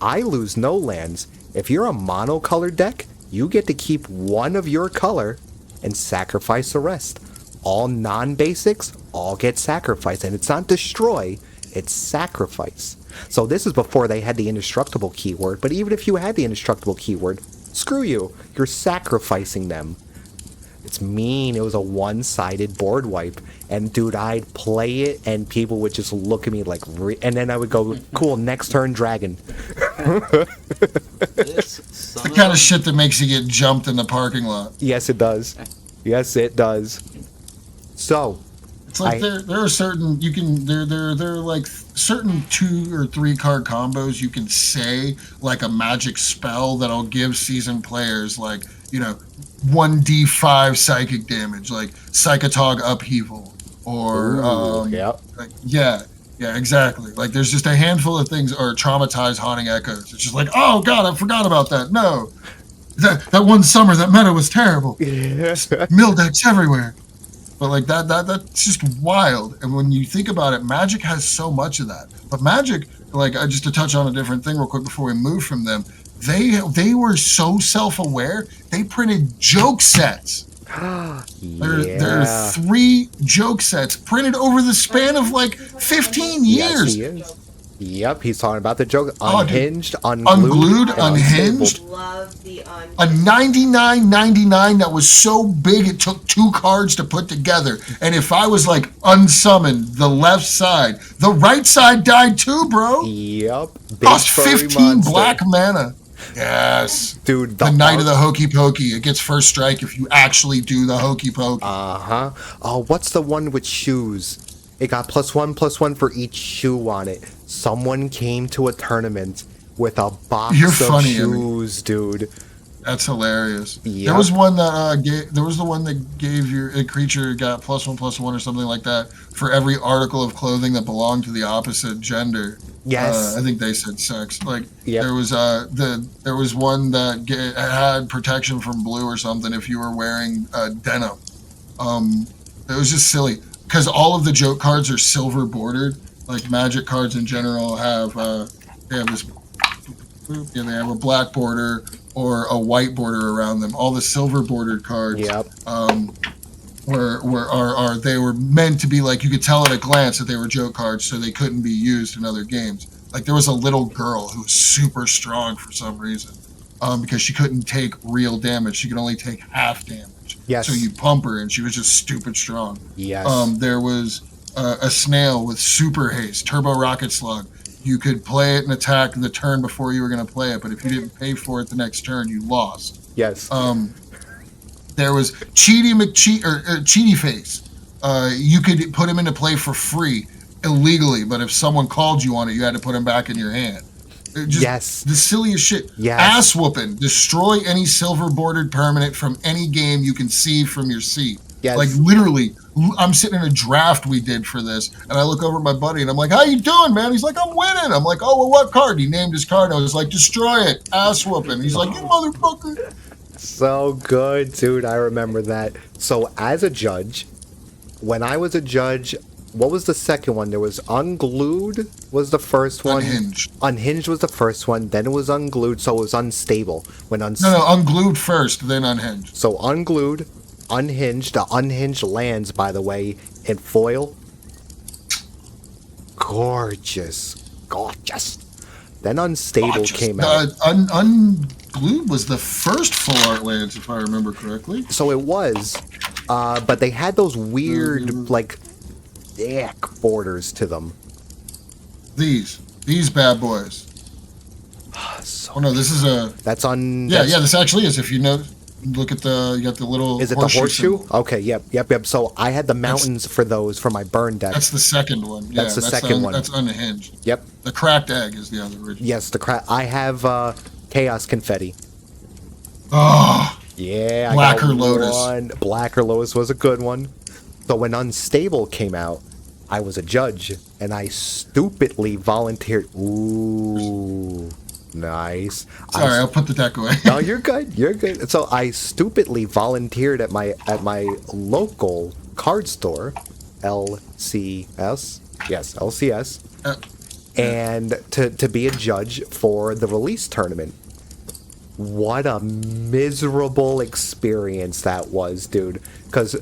I lose no lands. If you're a monocolored deck, you get to keep one of your color and sacrifice the rest. All non-basics all get sacrificed, and it's not destroy, it's sacrifice. So this is before they had the indestructible keyword, but even if you had the indestructible keyword, screw you, you're sacrificing them. It's mean. It was a one-sided board wipe, and dude, I'd play it and people would just look at me and then I would go, cool, next turn dragon. It's the kind of shit that makes you get jumped in the parking lot. Yes, it does. Yes, it does. So it's there are certain there are certain 2 or 3 card combos you can say a magic spell that'll give seasoned players 1d5 psychic damage, like Psychotog Upheaval, or Yeah, exactly. Like there's just a handful of things are traumatized haunting echoes. It's just like, oh god, I forgot about that. No, that one summer that meta was terrible. Mildex everywhere. But like that's just wild. And when you think about it, Magic has so much of that. But Magic, like just to touch on a different thing real quick before we move from them, they were so self-aware. They printed joke sets. There are 3 joke sets printed over the span of like 15 years. Yes, he is. Yep, he's talking about the joke. Oh, Unhinged, dude. unglued, and Unhinged. unstapled. Love the A 99.99 that was so big it took 2 cards to put together. And if I was like unsummoned the left side, the right side died too, bro. Yep. Big Cost furry 15 monster. black mana. Yes. Dude, The Knight of the Hokey Pokey. It gets first strike if you actually do the Hokey Pokey. Uh-huh. Oh, what's the one with shoes? It got +1/+1 for each shoe on it. Someone came to a tournament with a box You're of funny, shoes, dude. That's hilarious. Yep. There was one that there was the one that gave your a creature got +1/+1 or something like that for every article of clothing that belonged to the opposite gender. Yes. I think they said sex. Like Yep. there was one that had protection from blue or something if you were wearing denim. It was just silly because all of the joke cards are silver bordered. Like Magic cards in general have they have this they have a black border or a white border around them. All the silver bordered cards, Yep. they were meant to be like you could tell at a glance that they were joke cards, so they couldn't be used in other games. Like there was a little girl who was super strong for some reason, because she couldn't take real damage. She could only take half damage. Yes. So you pump her, and she was just stupid strong. Yes. There was a snail with super haste, turbo rocket slug. You could play it and attack the turn before you were going to play it, but if you didn't pay for it the next turn, you lost. Yes. There was Cheaty Face. You could put him into play for free illegally, but if someone called you on it, you had to put him back in your hand. Yes. The silliest shit. Yes. Ass whooping. Destroy any silver bordered permanent from any game you can see from your seat. Yes. Like literally, I'm sitting in a draft we did for this, and I look over at my buddy, and I'm like, "How you doing, man?" He's like, "I'm winning." I'm like, "Oh, well, what card?" He named his card. I was like, "Destroy it, ass whooping." He's like, "You motherfucker." So good, dude. I remember that. So as a judge, when I was a judge, what was the second one? There was Unglued was the first one. Unhinged. Unhinged was the first one. Then it was Unglued, so it was Unstable. No, Unglued first, then Unhinged. So Unglued, Unhinged. The Unhinged lands, by the way, in foil. Gorgeous. Gorgeous. Then Unstable came out. Unglued was the first full art lands, if I remember correctly. So it was, but they had those weird, like, thick borders to them. These bad boys. So Oh no, this is a. that's on. Yeah, that's, yeah. This actually is. If you know, look at the. You got the little. Is it the horseshoe? symbol. Okay, yep. So I had the mountains for those for my burn deck. That's the second one. Yeah, That's the second one. That's unhinged. Yep. The cracked egg is the other original. Yes, I have chaos confetti. Oh, Yeah, I Blacker got Lotus. one. Blacker Lotus was a good one. So when Unstable came out, I was a judge, and I stupidly volunteered. Ooh, nice. sorry, I'll put the deck away. No, you're good. You're good. So I stupidly volunteered at my local card store, LCS. Yes, LCS, and to be a judge for the release tournament. What a miserable experience that was, dude. Because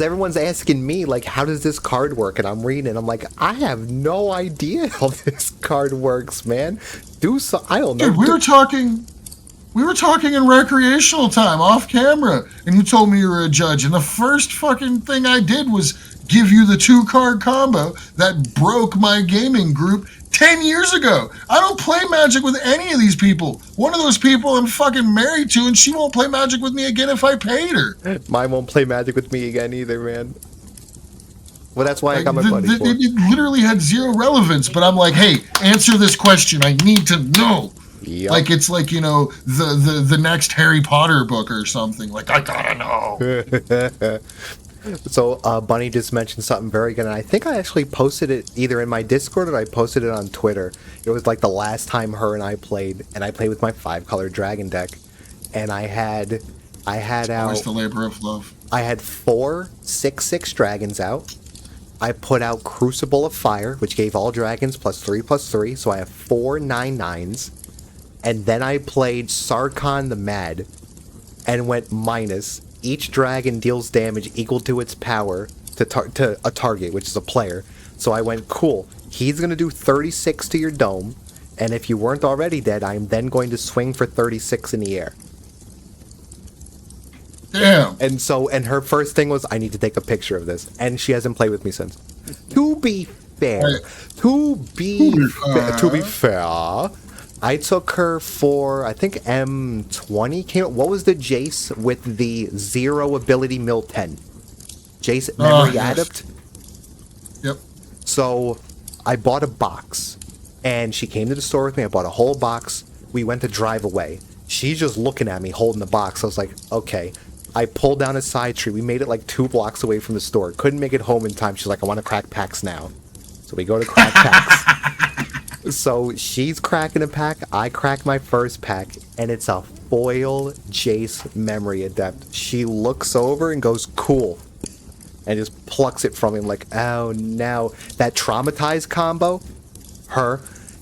everyone's asking me, like, how does this card work? And I'm reading, and I'm like, I have no idea how this card works, man. I don't know. Dude, we were talking in recreational time, off camera, and you told me you were a judge, and the first fucking thing I did was give you the 2-card combo that broke my gaming group 10 years ago. I don't play Magic with any of these people. One of those people I'm fucking married to, and she won't play Magic with me again if I paid her. Mine won't play Magic with me again either, man. Well, that's why I got my buddy for. It literally had zero relevance, but I'm like, hey, answer this question. I need to know. Yep. Like it's like, you know, the next Harry Potter book or something. Like, I gotta know. So Bunny just mentioned something very good, and I think I actually posted it either in my Discord or I posted it on Twitter. It was like the last time her and I played, and I played with my 5-color dragon deck, and I had Always out the labor of love. I had 4 6/6 dragons out. I put out Crucible of Fire, which gave all dragons +3/+3, so I have 4 9/9s, and then I played Sarkhan the Mad, and went minus. Each dragon deals damage equal to its power to a target, which is a player. So I went, cool. He's going to do 36 to your dome, and if you weren't already dead, I am then going to swing for 36 in the air. Damn. And her first thing was, I need to take a picture of this, and she hasn't played with me since. To be fair, to be fair, I took her for, I think M20 came. What was the Jace with the 0 ability mill 10? Jace memory Yes. adept. Yep. So I bought a box, and she came to the store with me. I bought a whole box. We went to drive away. She's just looking at me holding the box. I was like, okay. I pulled down a side street. We made it like 2 blocks away from the store. Couldn't make it home in time. She's like, I want to crack packs now. So we go to crack packs. So she's cracking a pack. I crack my first pack, and it's a foil Jace memory adept. She looks over and goes, cool. And just plucks it from him like, oh no. That traumatized combo,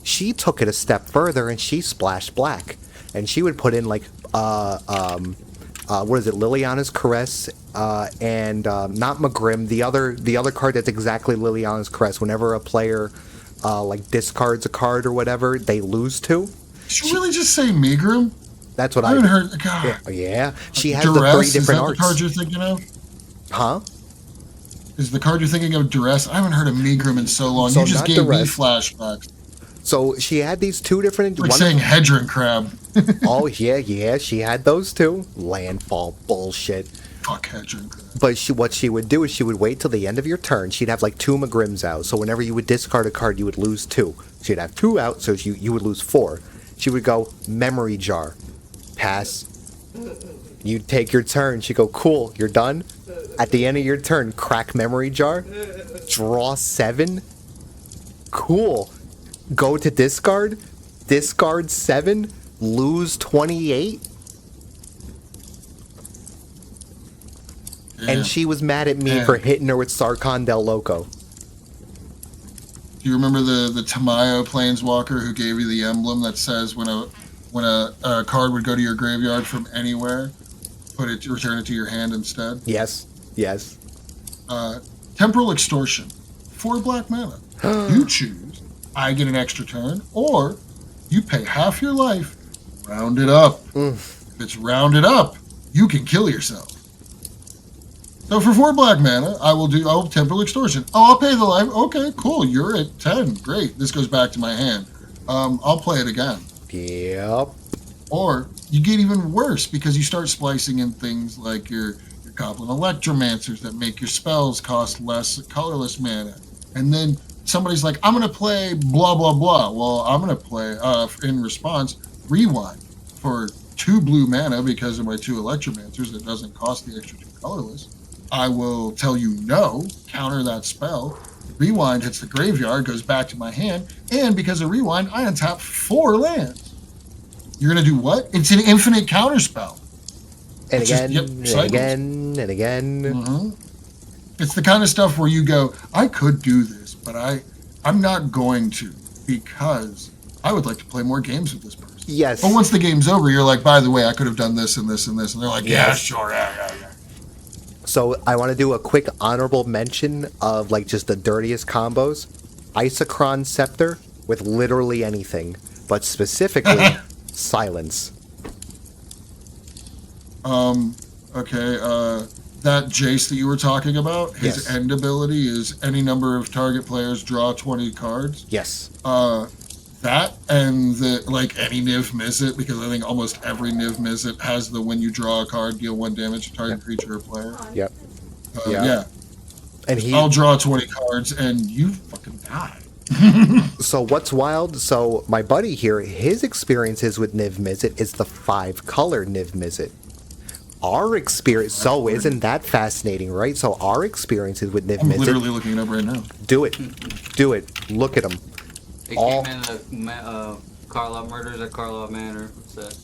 she took it a step further and she splashed black. And she would put in like, what is it, Liliana's Caress, and not Magrim, the other card that's exactly Liliana's Caress. Whenever a player like discards a card or whatever, they lose 2. Did you really just say Megrim? That's what I I haven't heard. God. Yeah. She has Duress, the 3 is different that arts. the card you're thinking of? Huh? Is the card you're thinking of Duress? I haven't heard of Megrim in so long. So You just not gave me Duress. flashbacks. So she had these 2 different. Like one- saying Hedron Crab. Oh yeah, she had those 2. Landfall bullshit. Fuck Hedron Crab. But what she would do is she would wait till the end of your turn. She'd have like 2 Magrims out. So whenever you would discard a card, you would lose 2. She'd have 2 out, so you would lose 4. She would go Memory Jar, pass. You'd take your turn. She'd go, cool, you're done. At the end of your turn, crack Memory Jar, draw 7. Cool. Go to discard 7, lose 28. Yeah. And she was mad at me Yeah. for hitting her with Sarkhan Del Loco. Do you remember the Tamayo Planeswalker who gave you the emblem that says when a card would go to your graveyard from anywhere, return it to your hand instead? Yes. Temporal Extortion. 4 black mana. You choose. I get an extra turn, or you pay half your life, round it up. If it's rounded up, you can kill yourself. So for 4 black mana, I'll Temporal Extortion. Oh, I'll pay the life. Okay, cool. You're at 10. Great. This goes back to my hand. I'll play it again. Yep. Or you get even worse because you start splicing in things like your Goblin Electromancers that make your spells cost less colorless mana. And then somebody's like, I'm going to play blah, blah, blah. Well, I'm going to play, in response, Rewind for 2 blue mana because of my 2 Electromancers that doesn't cost the extra 2 colorless. I will tell you no, counter that spell. Rewind hits the graveyard, goes back to my hand, and because of Rewind, I untap 4 lands. You're going to do what? It's an infinite counterspell. And It's again, just- and cycles. again, and again. Mm-hmm. It's the kind of stuff where you go, I could do this, but I'm not going to because I would like to play more games with this person. Yes. But once the game's over, you're like, by the way, I could have done this and this and this. And they're like, yeah, Yes. sure, yeah. So I want to do a quick honorable mention of like just the dirtiest combos. Isochron Scepter with literally anything, but specifically silence. Okay, that Jace that you were talking about, his Yes. end ability is any number of target players draw 20 cards. Yes. That and like any Niv Mizzet, because I think almost every Niv Mizzet has the when you draw a card, deal 1 damage to target creature or player. Yep. Yeah. Yeah. And I'll draw 20 cards and you fucking die. So what's wild? So my buddy here, his experiences with Niv Mizzet is the 5-color Niv Mizzet. our experience. So isn't that fascinating, right? So our experiences with Niv I'm Mizzet. literally looking it up right now. Do it. Do it. Look at them. It All- came in the Carlisle Murders at Carlisle Manor. What's that?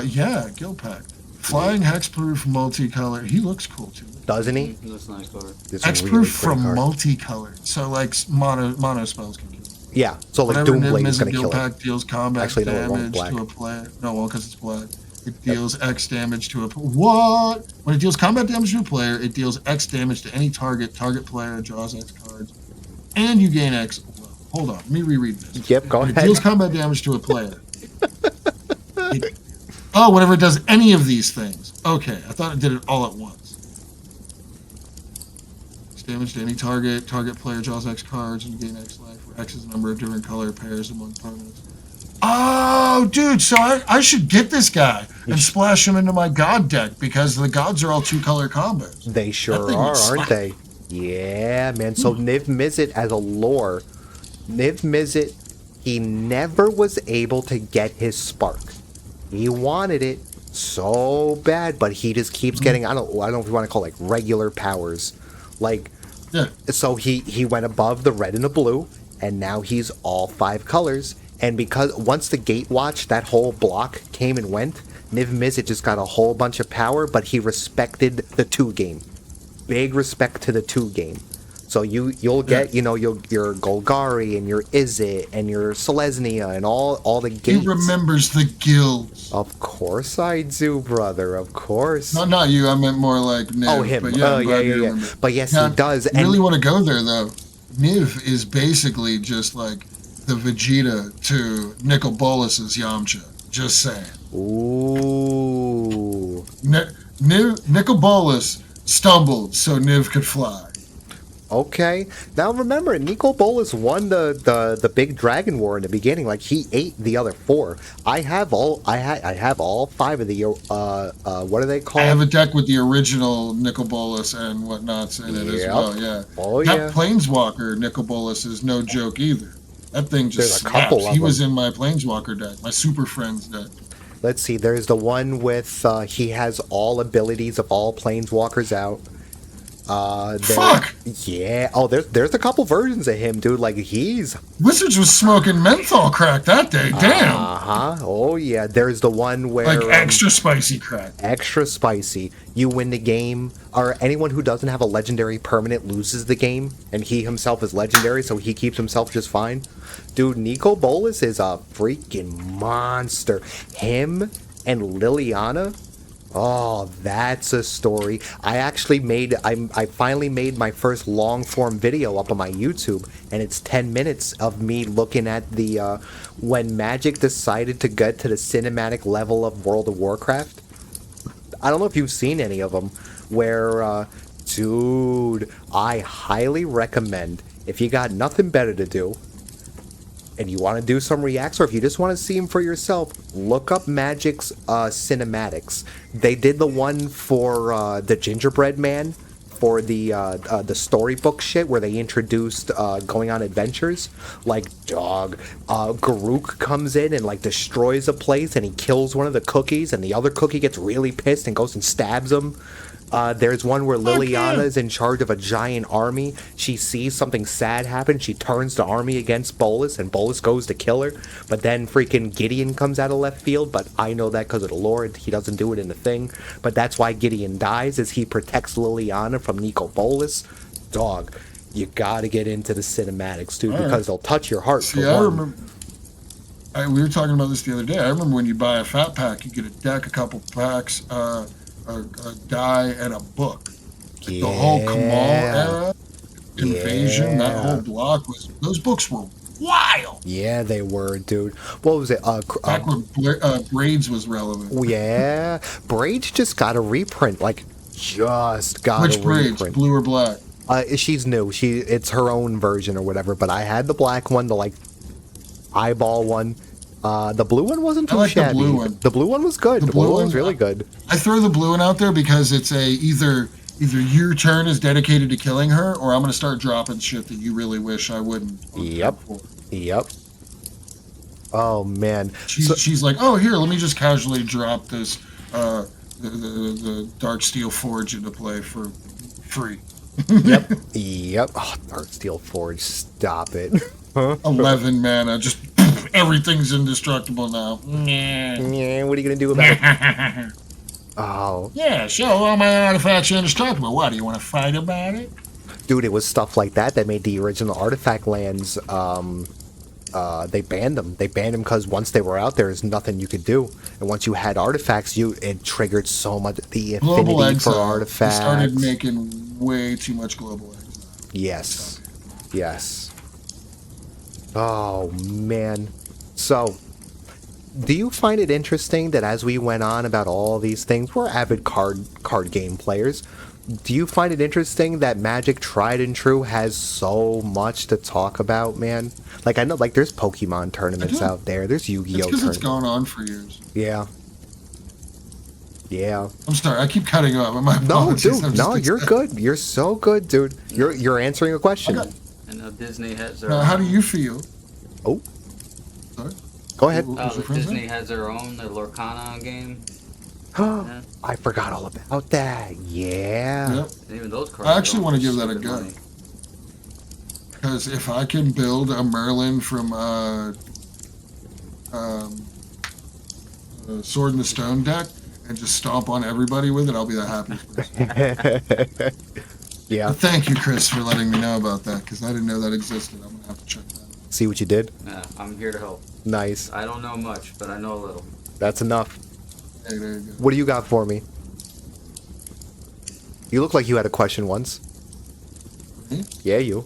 Yeah, Gilpack. Flying hexproof multicolor. He looks cool too. Doesn't he? That's a nice card. It's a Hexproof really from pretty card. multicolored. So like mono spells can kill. Yeah. So like Whenever Doomblade Niv is Mizzet gonna kill it. Gilpack deals combat Actually, no, it won't. damage Black. to a player. No, well, because it's black. It deals X damage to a what? When it deals combat damage to a player, it deals X damage to any target. Target player draws X cards, and you gain X. Well, hold on, let me reread this. Yep. Go When it ahead. deals combat damage to a player. Whenever it does any of these things. Okay, I thought it did it all at once. It's damage to any target. Target player draws X cards and gain X life, where X is the number of different color pairs among opponents. Oh, dude, so I should get this guy and splash him into my god deck because the gods are all 2-color combos. They That sure thing are, would aren't slap. they? Yeah, man. So Niv Mizzet as a lore, Niv Mizzet, he never was able to get his spark. He wanted it so bad, but he just keeps getting, I don't know if you want to call it like regular powers. Like, Yeah. so he went above the red and the blue, and now he's all 5 colors. And because once the Gatewatch, that whole block came and went, Niv Mizzet just got a whole bunch of power, but he respected the 2 game. Big respect to the 2 game. So you'll get, your Golgari and your Izzet and your Selesnya and all the He gates. remembers the guilds. Of course I do, brother. Of course. No, not you. I meant more like Niv. Oh, him. But yeah, I'm glad you yeah. remember. But yes, Now, he does. I really want to go there, though. Niv is basically just like the Vegeta to Nicol Bolas's Yamcha. Just saying. Ooh. Nicol Bolas stumbled so Niv could fly. Okay. Now remember, Nicol Bolas won the big dragon war in the beginning. Like he ate the other 4. I have all 5 of the what are they called? I have a deck with the original Nicol Bolas and whatnots in it as Yep. well. Yeah. Oh, that yeah. Planeswalker Nicol Bolas is no joke either. That thing just There's a couple snaps. of He was them. in my Planeswalker deck, my Super Friends deck. Let's see. There's the one with he has all abilities of all planeswalkers out. Fuck! Yeah. Oh, there's a couple versions of him, dude. Like he's Wizards was smoking menthol crack that day. Damn. Oh yeah. There's the one where Like extra spicy crack. extra spicy. You win the game, or anyone who doesn't have a legendary permanent loses the game, and he himself is legendary, so he keeps himself just fine. Dude, Nicol Bolas is a freaking monster. Him and Liliana. Oh, that's a story. I finally made my first long form video up on my YouTube, and it's 10 minutes of me looking at the when Magic decided to get to the cinematic level of World of Warcraft. I don't know if you've seen any of them, where, dude, I highly recommend, if you got nothing better to do, and you want to do some reacts, or if you just want to see them for yourself, look up Magic's cinematics. They did the one for the Gingerbread Man, for the storybook shit, where they introduced going on adventures. Like, Garuk comes in and like destroys a place, and he kills one of the cookies, and the other cookie gets really pissed and goes and stabs him. There's one where Liliana is in charge of a giant army. She sees something sad happen. She turns the army against Bolas, and Bolas goes to kill her. But then freaking Gideon comes out of left field. But I know that because of the lore. He doesn't do it in the thing. But that's why Gideon dies, is he protects Liliana from Nicol Bolas. Dog, you gotta get into the cinematics, dude, because they'll touch your heart. See, for I one. remember. We were talking about this the other day. I remember when you buy a fat pack, you get a deck, a couple packs, a die, and a book. Like the whole Kamal era, Invasion, that whole block those books were wild. Yeah, they were, dude. What was it? Back when Braids was relevant. Yeah, Braids just got a reprint. Like, just got Which a Braids, reprint. blue or black? She's new. It's her own version or whatever. But I had the black one, the like eyeball one. The blue one wasn't too I like shabby. the blue one. The blue one was good. The blue one was really good. I throw the blue one out there because it's either your turn is dedicated to killing her, or I'm going to start dropping shit that you really wish I wouldn't. Yep. Oh man. She's like, oh, here, let me just casually drop this uh, the Dark Steel Forge into play for free. Yep. Oh, Dark Steel Forge, stop it. Huh? 11 mana, just everything's indestructible now. Yeah, what are you gonna do about it? Oh, Yeah, so all my artifacts are indestructible. What, do you want to fight about it? dude, it was stuff like that that made the original artifact lands. They banned them. They banned them because once they were out there, there's nothing you could do. And once you had artifacts, it triggered so much the Global affinity for exile. They artifacts. started making way too much global exile. Yes. Yes. Oh man. So, do you find it interesting that as we went on about all these things, we're avid card game players. Do you find it interesting that Magic Tried and True has so much to talk about, man? Like I know, like there's Pokemon tournaments out there. There's Yu-Gi-Oh It's because tournaments. it's gone on for years. Yeah. Yeah. I'm sorry, I keep cutting up. My No, apologies. dude. No, you're good. You're so good, dude. You're answering a question. Okay. I know Disney has their. How do you feel? Oh, Sorry? go ahead. What was your The friend Disney saying? has their own, the Lorcana game. I forgot all about that. Yeah. Yep. And even those cards. I actually go want to for give that a stupid go. money. Because if I can build a Merlin from Sword in the Stone deck and just stomp on everybody with it, I'll be the happiest person. Yeah. But thank you, Chris, for letting me know about that, because I didn't know that existed. I'm going to have to check that out. See what you did? Yeah, I'm here to help. Nice. I don't know much, but I know a little. That's enough. Hey, there you go. What do you got for me? You look like you had a question once. Me? Yeah, you.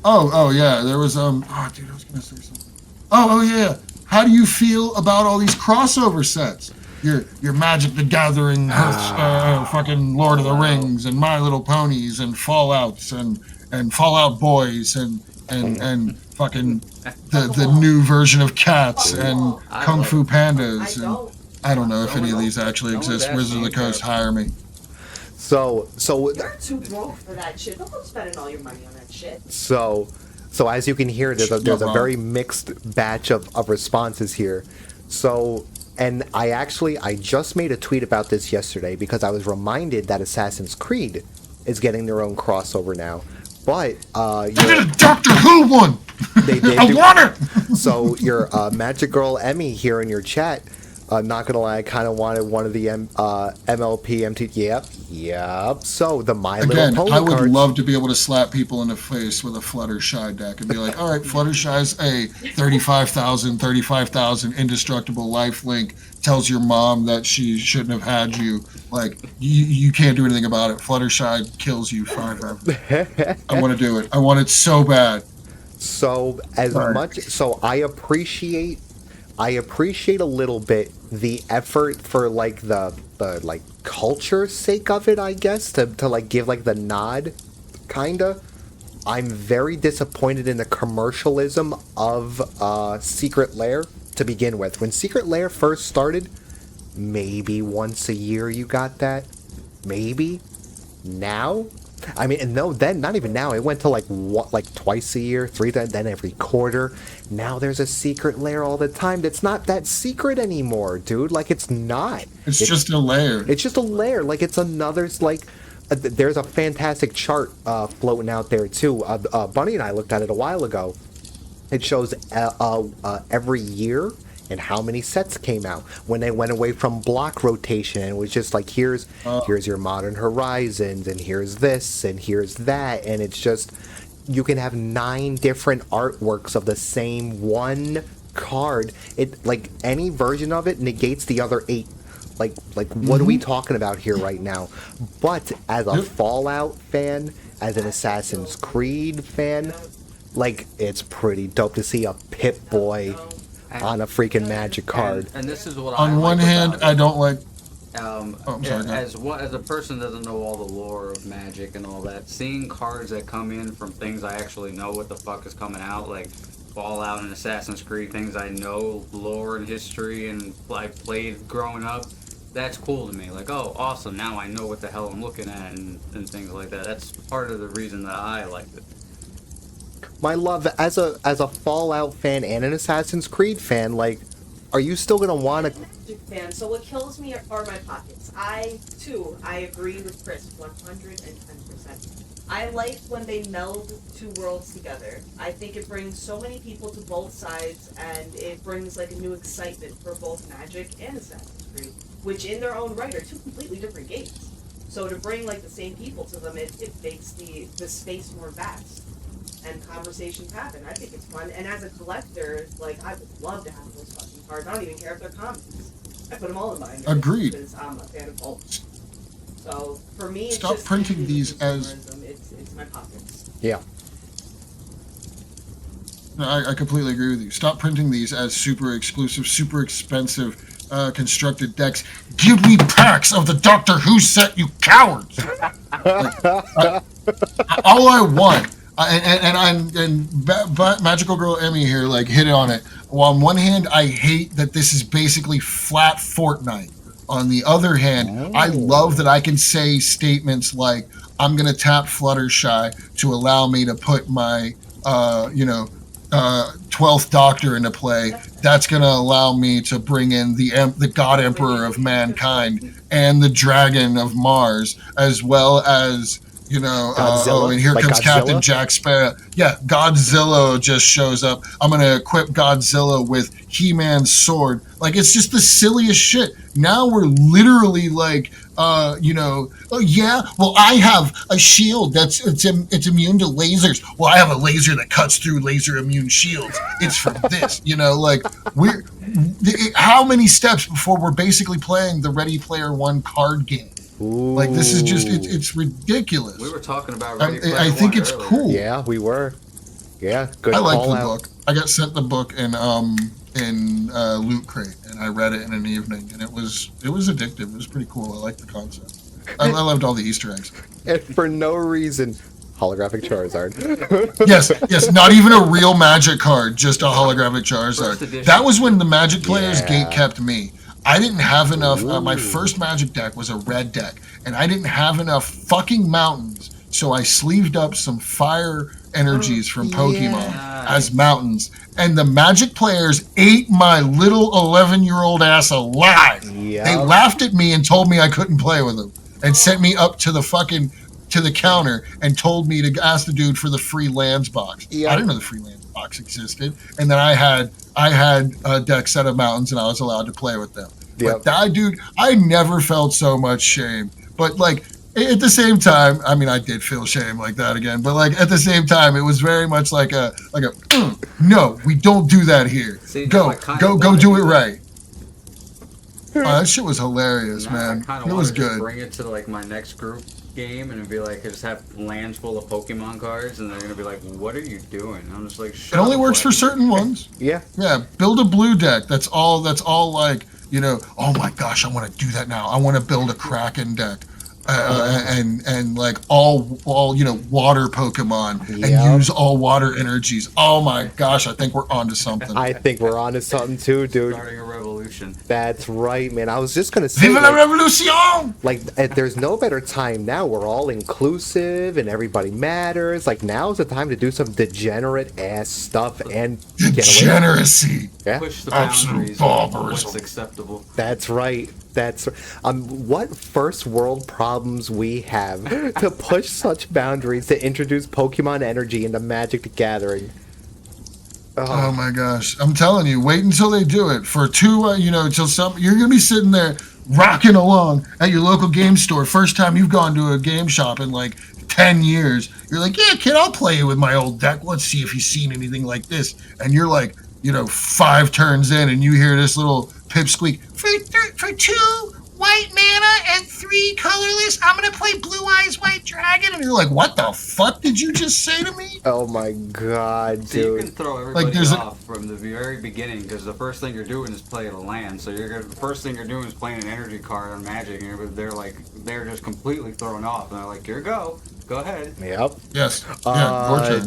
Oh, yeah, there was, oh, dude, I was going to say something. Oh, yeah. How do you feel about all these crossover sets? Your Magic the Gathering, fucking Lord of the Rings, and My Little Ponies, and Fallouts, and Fallout Boys, and fucking the new version of Cats, and Kung Fu Pandas, and I don't know if any of these actually exist. Wizards of the Coast, hire me. So You're too broke for that shit. Don't go spending all your money on that shit. So as you can hear, there's a very mixed batch of responses here. So, and I just made a tweet about this yesterday because I was reminded that Assassin's Creed is getting their own crossover now. But They did a Doctor Who one. they did. I want it. So your Magic Girl Emmy here in your chat, not gonna lie, I kind of wanted one of the MLP MT. Yep. So the My Little Again, Pony I would cards. love to be able to slap people in the face with a Fluttershy deck and be like, all right, Fluttershy's a 35,000 indestructible lifelink, tells your mom that she shouldn't have had you. Like, you can't do anything about it. Fluttershy kills you forever. I want to do it. I want it so bad. So I appreciate a little bit the effort for like the like culture sake of it, I guess, to like give like the nod, kinda. I'm very disappointed in the commercialism of Secret Lair to begin with. When Secret Lair first started, maybe once a year you got that, maybe. Now, I mean, no, then not even now. It went to like twice a year, then every quarter. Now there's a Secret Lair all the time. That's not that secret anymore, dude. Like it's not. It's just a layer. It's just a lair. Like it's another there's a fantastic chart floating out there too. Bunny and I looked at it a while ago. It shows every year and how many sets came out when they went away from block rotation. It was just like here's your Modern Horizons and here's this and here's that, and it's just you can have 9 different artworks of the same one card. It like any version of it negates the other 8. Like what are we talking about here right now? But as a Fallout fan, as an Assassin's Creed fan, like it's pretty dope to see a Pip-Boy on a freaking Magic card. And this is what On one hand, I don't like. I'm sorry, go ahead. As a person that doesn't know all the lore of Magic and all that, seeing cards that come in from things I actually know what the fuck is coming out, like Fallout and Assassin's Creed, things I know lore and history and I played growing up, that's cool to me. Like, oh, awesome! Now I know what the hell I'm looking at and things like that. That's part of the reason that I liked it. My love, as a Fallout fan and an Assassin's Creed fan, like are you still gonna want to? Magic fan, so what kills me are my pockets. I agree with Chris 110%. I like when they meld two worlds together. I think it brings so many people to both sides, and it brings like a new excitement for both Magic and Assassin's Creed, which in their own right are two completely different games. So to bring like the same people to them, it makes the space more vast. And conversations happen. I think it's fun. And as a collector, like, I would love to have those fucking cards. I don't even care if they're comics. I put them all in binders. Agreed. Because I'm a fan of both. So for me, it's Stop just printing these as. it's my pockets. Yeah. No, I completely agree with you. Stop printing these as super exclusive, super expensive constructed decks. Give me packs of the Doctor Who set, you cowards! All I want, Magical Girl Emmy here like hit it on it. Well, on one hand, I hate that this is basically flat Fortnite. On the other hand, I love that I can say statements like, "I'm gonna tap Fluttershy to allow me to put my, 12th Doctor into play. That's gonna allow me to bring in the God Emperor of mankind and the Dragon of Mars, as well as." And here like comes Godzilla? Captain Jack Sparrow. Yeah, Godzilla just shows up. I'm going to equip Godzilla with He-Man's sword. Like, it's just the silliest shit. Now we're literally like, oh yeah, well, I have a shield it's immune to lasers. Well, I have a laser that cuts through laser immune shields. It's for this, how many steps before we're basically playing the Ready Player One card game? Ooh. Like, this is just, it's ridiculous. We were talking about I think it's earlier. cool. Yeah, we were. Yeah, good. I like call the out. book. I got sent the book in Loot Crate, and I read it in an evening, and it was addictive. It was pretty cool. I liked the concept. I loved all the Easter eggs. And for no reason, holographic Charizard. Yes, not even a real Magic card, just a holographic Charizard. That was when the Magic players gate kept me. I didn't have enough. My first Magic deck was a red deck, and I didn't have enough fucking mountains, so I sleeved up some fire energies from Pokemon as mountains, and the Magic players ate my little 11-year-old ass alive. Yep. They laughed at me and told me I couldn't play with them, and sent me up to the counter and told me to ask the dude for the free lands box. Yep. I didn't know the free lands box existed, and then I had a deck set of mountains, and I was allowed to play with them. Yep. But that dude, I never felt so much shame. But like at the same time, I mean, I did feel shame like that again. But like at the same time, it was very much like a no, we don't do that here. See, go do it right. Oh, that shit was hilarious, I man. kind It of was want to good. bring it to like my next group game and be like, I just have lands full of Pokemon cards, and they're gonna be like, "What are you doing?" I'm just like, It only works for certain ones. Yeah. Yeah, build a blue deck. That's all like, oh my gosh, I want to do that now. I want to build a Kraken deck. And like all water Pokemon and use all water energies. Oh my gosh, I think we're onto something. I think we're onto something too, dude. Starting a revolution. That's right, man. I was just gonna say, Viva la revolution! there's no better time now. We're all inclusive and everybody matters. Like, now's the time to do some degenerate ass stuff and get away. Degeneracy. Yeah, Push the Absolute boundaries of barbarism. what's acceptable. that's right. That's what first world problems we have to push such boundaries to introduce Pokemon energy into Magic the Gathering. Oh my gosh, I'm telling you, wait until they do it. For you're gonna be sitting there rocking along at your local game store. First time you've gone to a game shop in like 10 years. You're like, yeah, kid, I'll play with my old deck. Let's see if he's seen anything like this. And you're like, 5 turns in, and you hear this little pipsqueak. For 2 white mana and 3 colorless, I'm gonna play Blue Eyes White Dragon. And you're like, what the fuck did you just say to me? Oh my god, So you can dude. throw everybody Like, there's off from the very beginning, because the first thing you're doing is playing a land. So the first thing you're doing is playing an energy card on Magic, and they're just completely thrown off, and they're like, "Here, go ahead." Yep. Yes. Yeah, your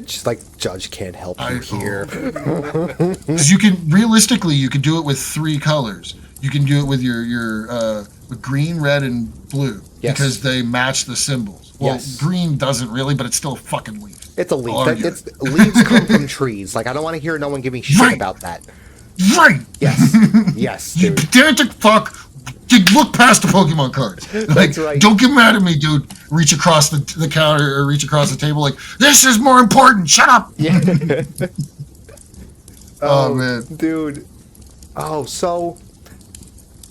turn. Judge can't help you I- here. Because you can do it with 3 colors. You can do it with your with green, red, and blue Yes. because they match the symbols. Well, Yes. green doesn't really, but it's still a fucking leaf. It's a leaf. I'll argue Leaves come from trees. Like, I don't want to hear no one give me shit Right. about that. Right. Yes. Yes, You dude. dare to fuck. You look past the Pokemon cards. Like, That's right. don't get mad at me, dude. Reach across the counter or reach across the table like, this is more important. Shut up. Yeah. Oh, man. Dude. Oh, so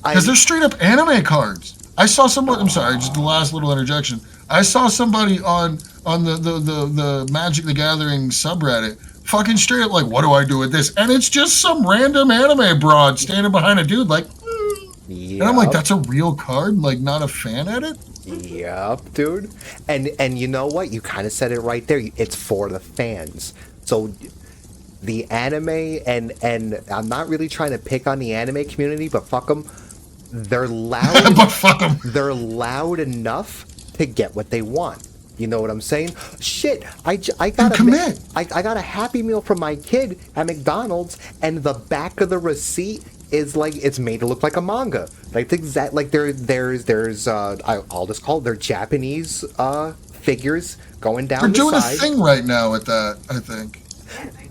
Because they're straight up anime cards. I saw someone. I'm sorry, just the last little interjection. I saw somebody on the Magic the Gathering subreddit, fucking straight up like, what do I do with this? And it's just some random anime broad standing behind a dude like, Yep. and I'm like, that's a real card. Like, not a fan at it. Yep, dude. And you know what? You kind of said it right there. It's for the fans. So the anime and I'm not really trying to pick on the anime community, but fuck them. They're loud. But fuck them. They're loud enough to get what they want. You know what I'm saying? Shit, I got commit. I got a Happy Meal for my kid at McDonald's, and the back of the receipt is like it's made to look like a manga. Like the exact like there's I'll just call it they're Japanese figures going down They're the doing side. a thing right now with that. I think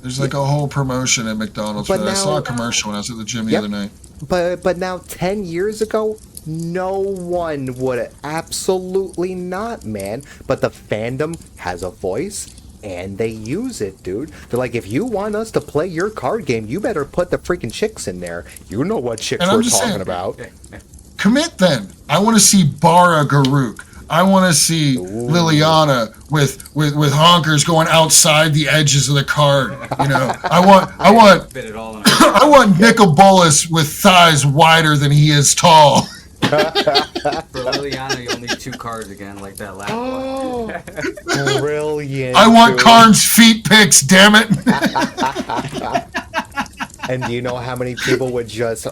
there's like a whole promotion at McDonald's But for that. I saw now- a commercial when I was at the gym the Yep. other night. But now 10 years ago, no one would absolutely not, man. But the fandom has a voice and they use it, dude. They're like, if you want us to play your card game, you better put the freaking chicks in there. You know what chicks And I'm we're just talking saying- about. Commit then. I want to see Bara Garuk. I want to see Liliana with honkers going outside the edges of the card. You know, I want Fit it all in. I want Nicobolus with thighs wider than he is tall. For Liliana, you'll need 2 cards again, like that last one. Oh, brilliant. I want dude. Karn's feet pics, damn it. And do you know how many people would just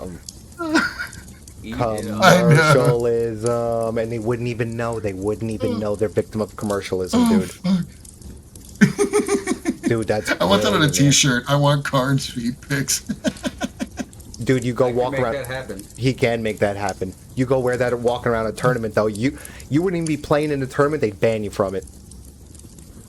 Eat it up. I know. commercialism, and they wouldn't even know. They wouldn't even know they're victim of commercialism, Oh, dude. fuck. Dude, that's I want that on a brilliant. t-shirt. I want Karn's feet pics. Dude, you go I can walk make around. that happen. He can make that happen. You go wear that walking around a tournament though. You wouldn't even be playing in the tournament. They'd ban you from it.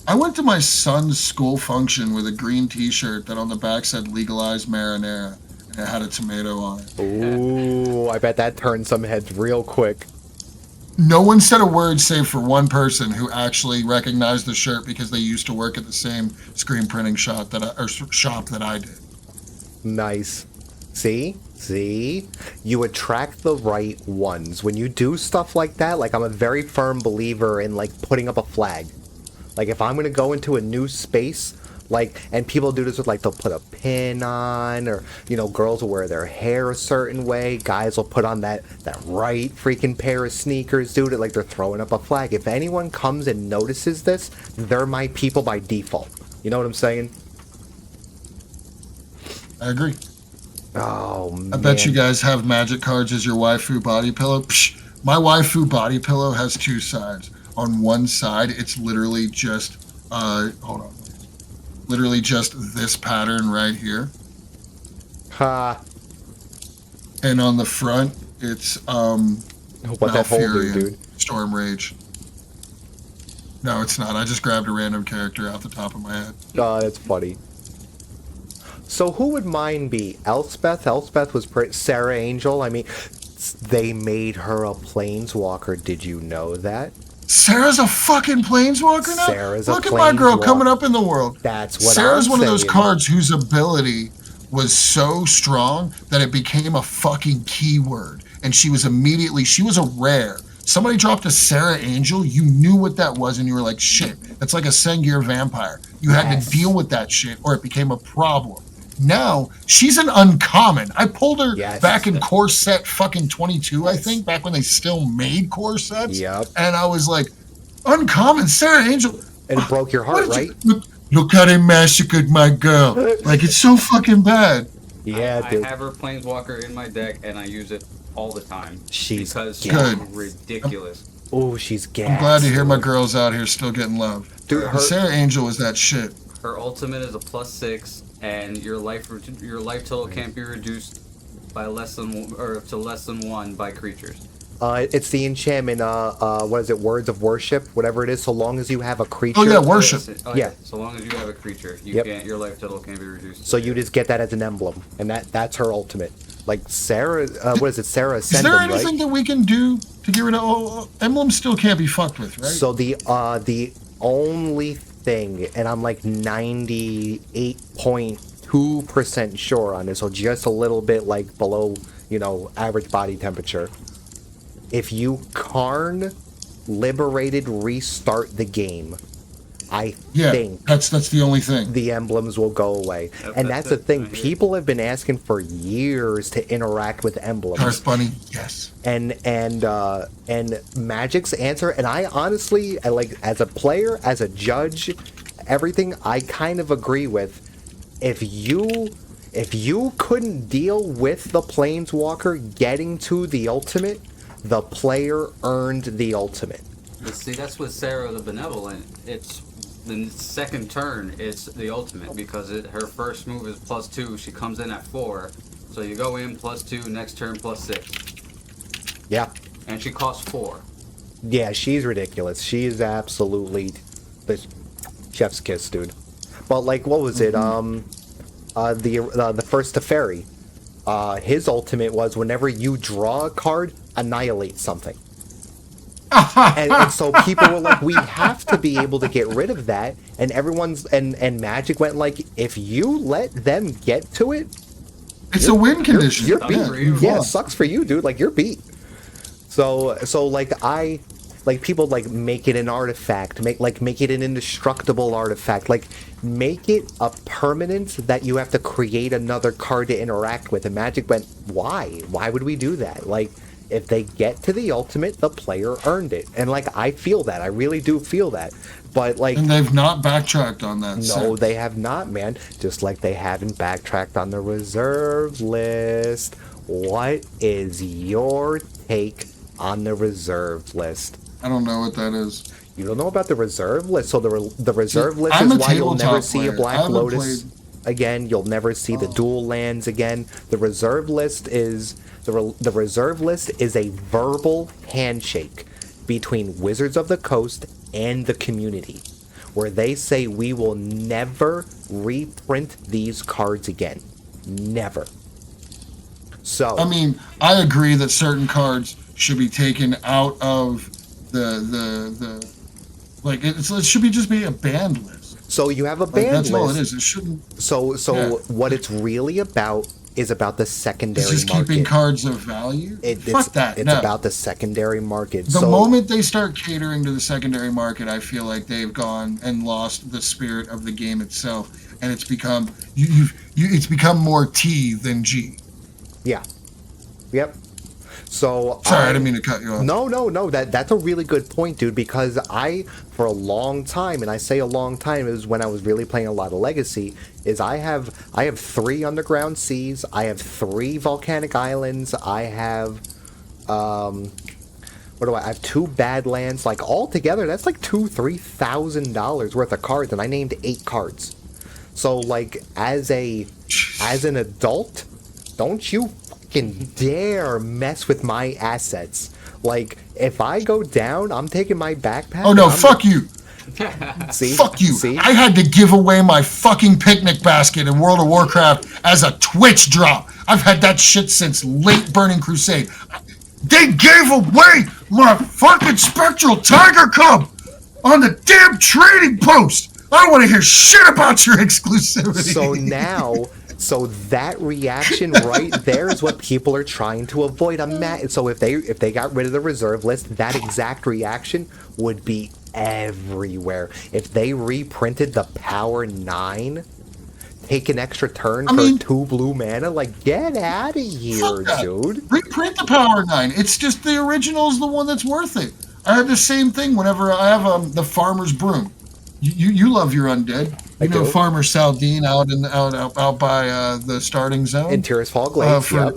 I went to my son's school function with a green t-shirt that on the back said legalized marinara. And it had a tomato on it. Ooh, I bet that turned some heads real quick. No one said a word save for one person who actually recognized the shirt because they used to work at the same screen printing shop that I did. Nice. See? You attract the right ones. When you do stuff like that, like I'm a very firm believer in like putting up a flag. Like if I'm gonna go into a new space, like, and people do this with like they'll put a pin on, or you know, girls will wear their hair a certain way, guys will put on that right freaking pair of sneakers, dude, like they're throwing up a flag. If anyone comes and notices this, they're my people by default. You know what I'm saying? I agree. Oh man. I bet you guys have magic cards as your waifu body pillow. Psh, my waifu body pillow has 2 sides. On one side, it's literally just, hold on. Literally just this pattern right here. Ha. And on the front, it's, What that hole do, Malfurion, dude? Storm Rage. No, it's not. I just grabbed a random character out the top of my head. Oh, that's funny. So who would mine be? Elspeth? Elspeth was Sarah Angel. I mean, they made her a planeswalker. Did you know that? Sarah's a fucking planeswalker now? Sarah's a Look at my girl planeswalker. coming up in the world. That's what Sarah's I'm one of those saying. cards whose ability was so strong that it became a fucking keyword. And she was a rare. Somebody dropped a Sarah Angel, you knew what that was, and you were like, shit, that's like a Sengir vampire. You had Yes. to deal with that shit, or it became a problem. Now, she's an uncommon. I pulled her Yes. back in core set fucking 22, I think, back when they still made core sets. Yep. And I was like, uncommon, Sarah Angel. And it broke your heart, What right? did look how they massacred my girl. Like, it's so fucking bad. Yeah, I dude. have her planeswalker in my deck, and I use it all the time. She's because she's good. ridiculous. Oh, she's gassed. I'm glad to hear my dude. girls out here still getting love. Dude, her, Sarah Angel is that shit. Her ultimate is a +6, and your life total can't be reduced by to less than 1 by creatures. It's the enchantment. What is it? Words of worship, whatever it is. So long as you have a creature. Oh yeah, worship. Yeah. So long as you have a creature, Yep. your life total can't be reduced. So you just get that as an emblem, and that's her ultimate. Like Sarah, what is it? Sarah Is there Ascendant, anything right? that we can do to get rid of emblems? Still can't be fucked with, right? So the only thing, and I'm like 98.2% sure on this, so just a little bit like below, average body temperature. If you Karn liberated restart the game, I think that's the only thing. the emblems will go away. Yep, And that's that's the it. thing. I hear you. People have been asking for years to interact with emblems. Darth Bunny, yes. And Magic's answer, and I honestly, as a player, as a judge, everything I kind of agree with. If you couldn't deal with the Planeswalker getting to the ultimate, the player earned the ultimate. But see, that's with Sarah the Benevolent. It's the second turn. It's the ultimate because her first move is +2. She comes in at 4, so you go in +2. Next turn +6, Yeah. and she costs 4. Yeah, she's ridiculous. She is absolutely the chef's kiss, dude. But like, what was it? The first Teferi. His ultimate was whenever you draw a card, annihilate something. and so people were like, we have to be able to get rid of that. And everyone's and Magic went like, if you let them get to it, It's a win condition. you're Sucks beat. for you. Yeah, it sucks for you, dude. Like you're beat. So people like make it an artifact, make it an indestructible artifact, like make it a permanent that you have to create another card to interact with. And Magic went, why? Why would we do that? Like, if they get to the ultimate, the player earned it. And like, I feel that. I really do feel that. But like, And they've not backtracked on that. no, since. they have not, man. Just like they haven't backtracked on the reserve list. What is your take on the reserve list? I don't know what that is. You don't know about the reserve list? So the reserve list I'm is a why you'll never tabletop see a player. I Black haven't Lotus played- again. You'll never see the dual lands again. The reserve list is the reserve list is a verbal handshake between Wizards of the Coast and the community, where they say we will never reprint these cards again. Never. So I mean, I agree that certain cards should be taken out of the like it should just be a banned list. so you have a Like, ban that's all it list. is. It shouldn't. So Yeah. what it's really about is about the secondary It's just market. keeping cards of value. Fuck that. It's no. about the secondary market. The So moment they start catering to the secondary market, I feel like they've gone and lost the spirit of the game itself, and it's become it's become more T than G. yeah, yep. So Sorry, I didn't mean to cut you off. No. That's a really good point, dude. Because for a long time, and I say a long time, is when I was really playing a lot of Legacy. Is I have 3 underground seas. I have 3 volcanic islands. I have what do I have 2 badlands. Like all together, that's like $2,000-$3,000 worth of cards, and I named 8 cards. So like as an adult, don't you fucking dare mess with my assets. Like if I go down, I'm taking my backpack. Oh no, I'm- fuck you. See, Fuck you. See, I had to give away my fucking picnic basket in World of Warcraft as a Twitch drop. I've had that shit since late Burning Crusade. They gave away my fucking Spectral Tiger Cub on the damn trading post. I don't want to hear shit about your exclusivity. so now. So that reaction right there is what people are trying to avoid. So if they got rid of the reserve list, that exact reaction would be everywhere. If they reprinted the Power 9, take an extra turn for 2 blue mana, like get out of here, Fuck that. dude. Reprint the Power 9. It's just the original is the one that's worth it. I had the same thing whenever I have the Farmer's Broom. You love your undead. I You know do. Farmer Saldine out by the starting zone. In Tiras Fall Glades, yep.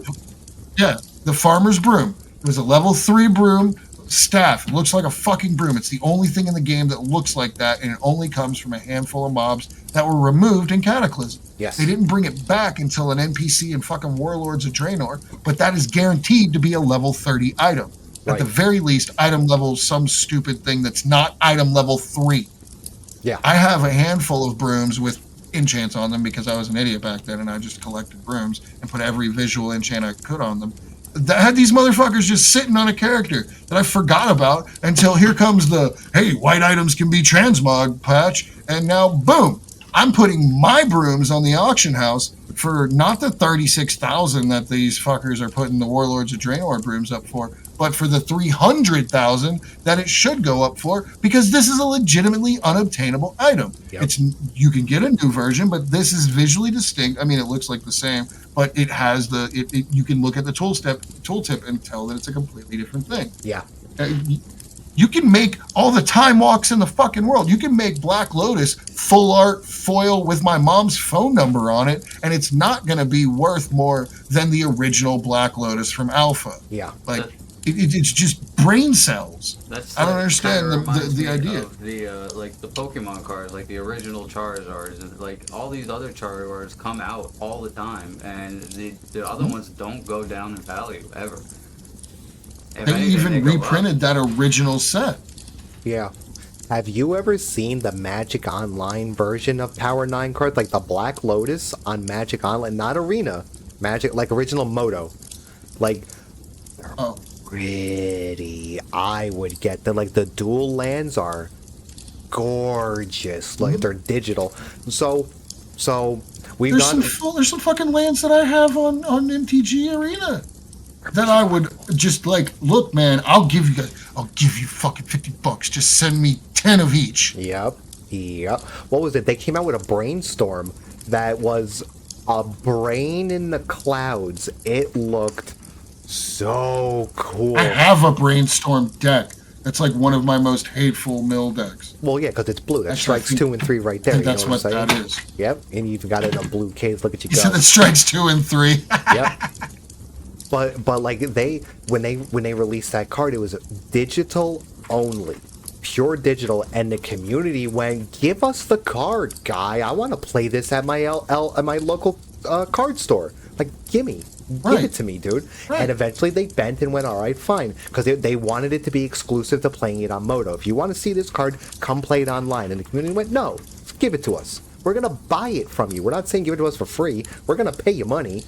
Yeah, the Farmer's Broom. It was a level 3 broom staff. It looks like a fucking broom. It's the only thing in the game that looks like that, and it only comes from a handful of mobs that were removed in Cataclysm. Yes. They didn't bring it back until an NPC in fucking Warlords of Draenor, but that is guaranteed to be a level 30 item. At the very least, item level some stupid thing that's not item level 3. Yeah. I have a handful of brooms with enchants on them because I was an idiot back then and I just collected brooms and put every visual enchant I could on them. That had these motherfuckers just sitting on a character that I forgot about until here comes the, hey, white items can be transmog patch, and now, boom, I'm putting my brooms on the auction house for not the 36,000 that these fuckers are putting the Warlords of Draenor brooms up for, but for the 300,000 that it should go up for, because this is a legitimately unobtainable item. Yep. You can get a new version, but this is visually distinct. I mean, it looks like the same, but it has you can look at the tooltip and tell that it's a completely different thing. Yeah. You can make all the time walks in the fucking world. You can make Black Lotus full art foil with my mom's phone number on it, and it's not going to be worth more than the original Black Lotus from Alpha. Yeah. Like, it's just brain cells. I don't understand the idea. Of the like the Pokemon cards, like the original Charizards, and like all these other Charizards come out all the time, and the other ones don't go down in value ever. They even reprinted that original set. Yeah. Have you ever seen the Magic Online version of Power 9 cards? Like the Black Lotus on Magic Online, not Arena. Magic, like original Moto. Like, pretty. I would get them. Like the dual lands are gorgeous. Like they're digital. So we've got. There's some fucking lands that I have on MTG Arena. That I would just like, look, man, I'll give you fucking $50. Just send me 10 of each. Yep. What was it? They came out with a brainstorm that was a brain in the clouds. It looked so cool. I have a brainstorm deck. That's like one of my most hateful mill decks. Well, yeah, because it's blue. That strikes 2 and 3 right there. That's what that is. Yep, and you've got it in a blue case. Look at you go. You said that strikes 2 and 3. Yep. But like when they released that card, it was digital only, pure digital, and the community went, "Give us the card, guy. I want to play this at my at my local card store. Like, give it to me, dude." Right. And eventually they bent and went, "All right, fine," because they wanted it to be exclusive to playing it on Moto. If you want to see this card, come play it online. And the community went, "No, give it to us. We're gonna buy it from you. We're not saying give it to us for free. We're gonna pay you money."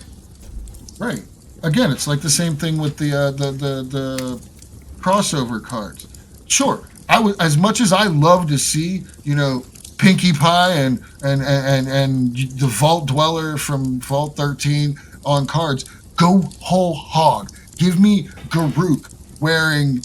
Right. Again, it's like the same thing with the crossover cards. Sure, as much as I love to see, Pinkie Pie and the Vault Dweller from Vault 13 on cards, go whole hog. Give me Garruk wearing,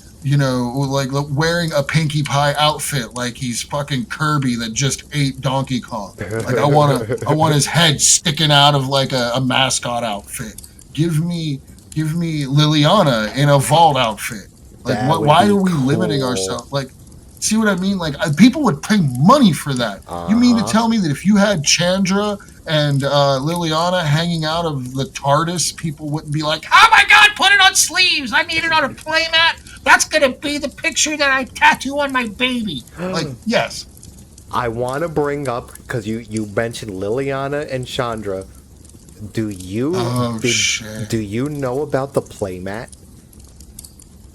wearing a Pinkie Pie outfit like he's fucking Kirby that just ate Donkey Kong. Like I want his head sticking out of like a mascot outfit. Give me Liliana in a Vault outfit. Like, why are we limiting ourselves? Like, see what I mean? Like, people would pay money for that. You mean to tell me that if you had Chandra and Liliana hanging out of the TARDIS, people wouldn't be like, "Oh my God, put it on sleeves! I need it on a playmat. That's gonna be the picture that I tattoo on my baby." Like, yes. I want to bring up, because you mentioned Liliana and Chandra. Do you know about the playmat?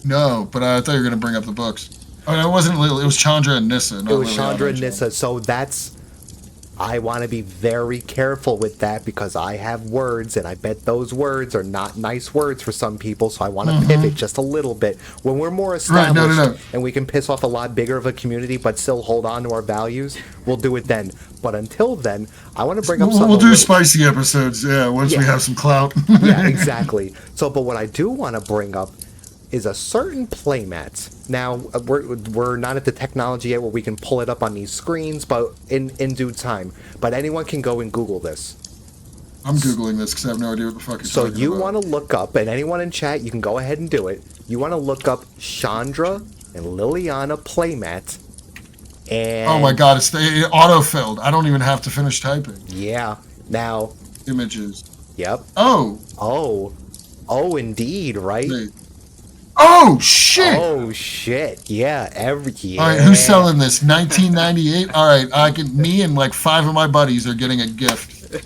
No, but I thought you were going to bring up the books. Oh, no, it wasn't Lily. It was Chandra and Nissa. It was Chandra and Nissa. So I want to be very careful with that because I have words, and I bet those words are not nice words for some people. So I want to pivot just a little bit. When we're more established and we can piss off a lot bigger of a community, but still hold on to our values, we'll do it then. But until then, I want to bring up something. We'll do spicy episodes, once we have some clout. Yeah, exactly. But what I do want to bring up is a certain playmat. Now, we're not at the technology yet where we can pull it up on these screens, but in due time. But anyone can go and Google this. I'm Googling this because I have no idea what the fuck you're talking about. So you want to look up, and anyone in chat, you can go ahead and do it. You want to look up Chandra and Liliana playmat. And oh my God, it auto-filled. I don't even have to finish typing. Yeah. Now. Images. Yep. Oh, indeed, right? Wait. Oh shit! Yeah, All right, who's selling this? 1998. All right, me and like 5 of my buddies are getting a gift.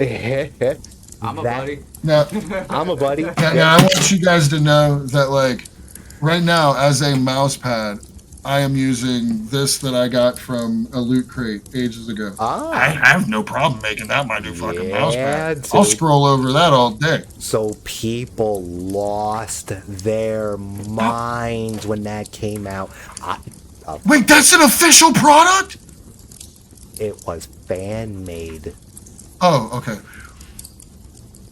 I'm a buddy. Now, I'm a buddy. Now, I want you guys to know that like Right now, as a mouse pad, I am using this that I got from a Loot Crate ages ago. I Ah, have no problem making that my new fucking mouse yeah, pad. I'll dude. scroll over that all day. So people lost their minds when that came out. Wait, that's an official product? It was fan made. Oh, okay.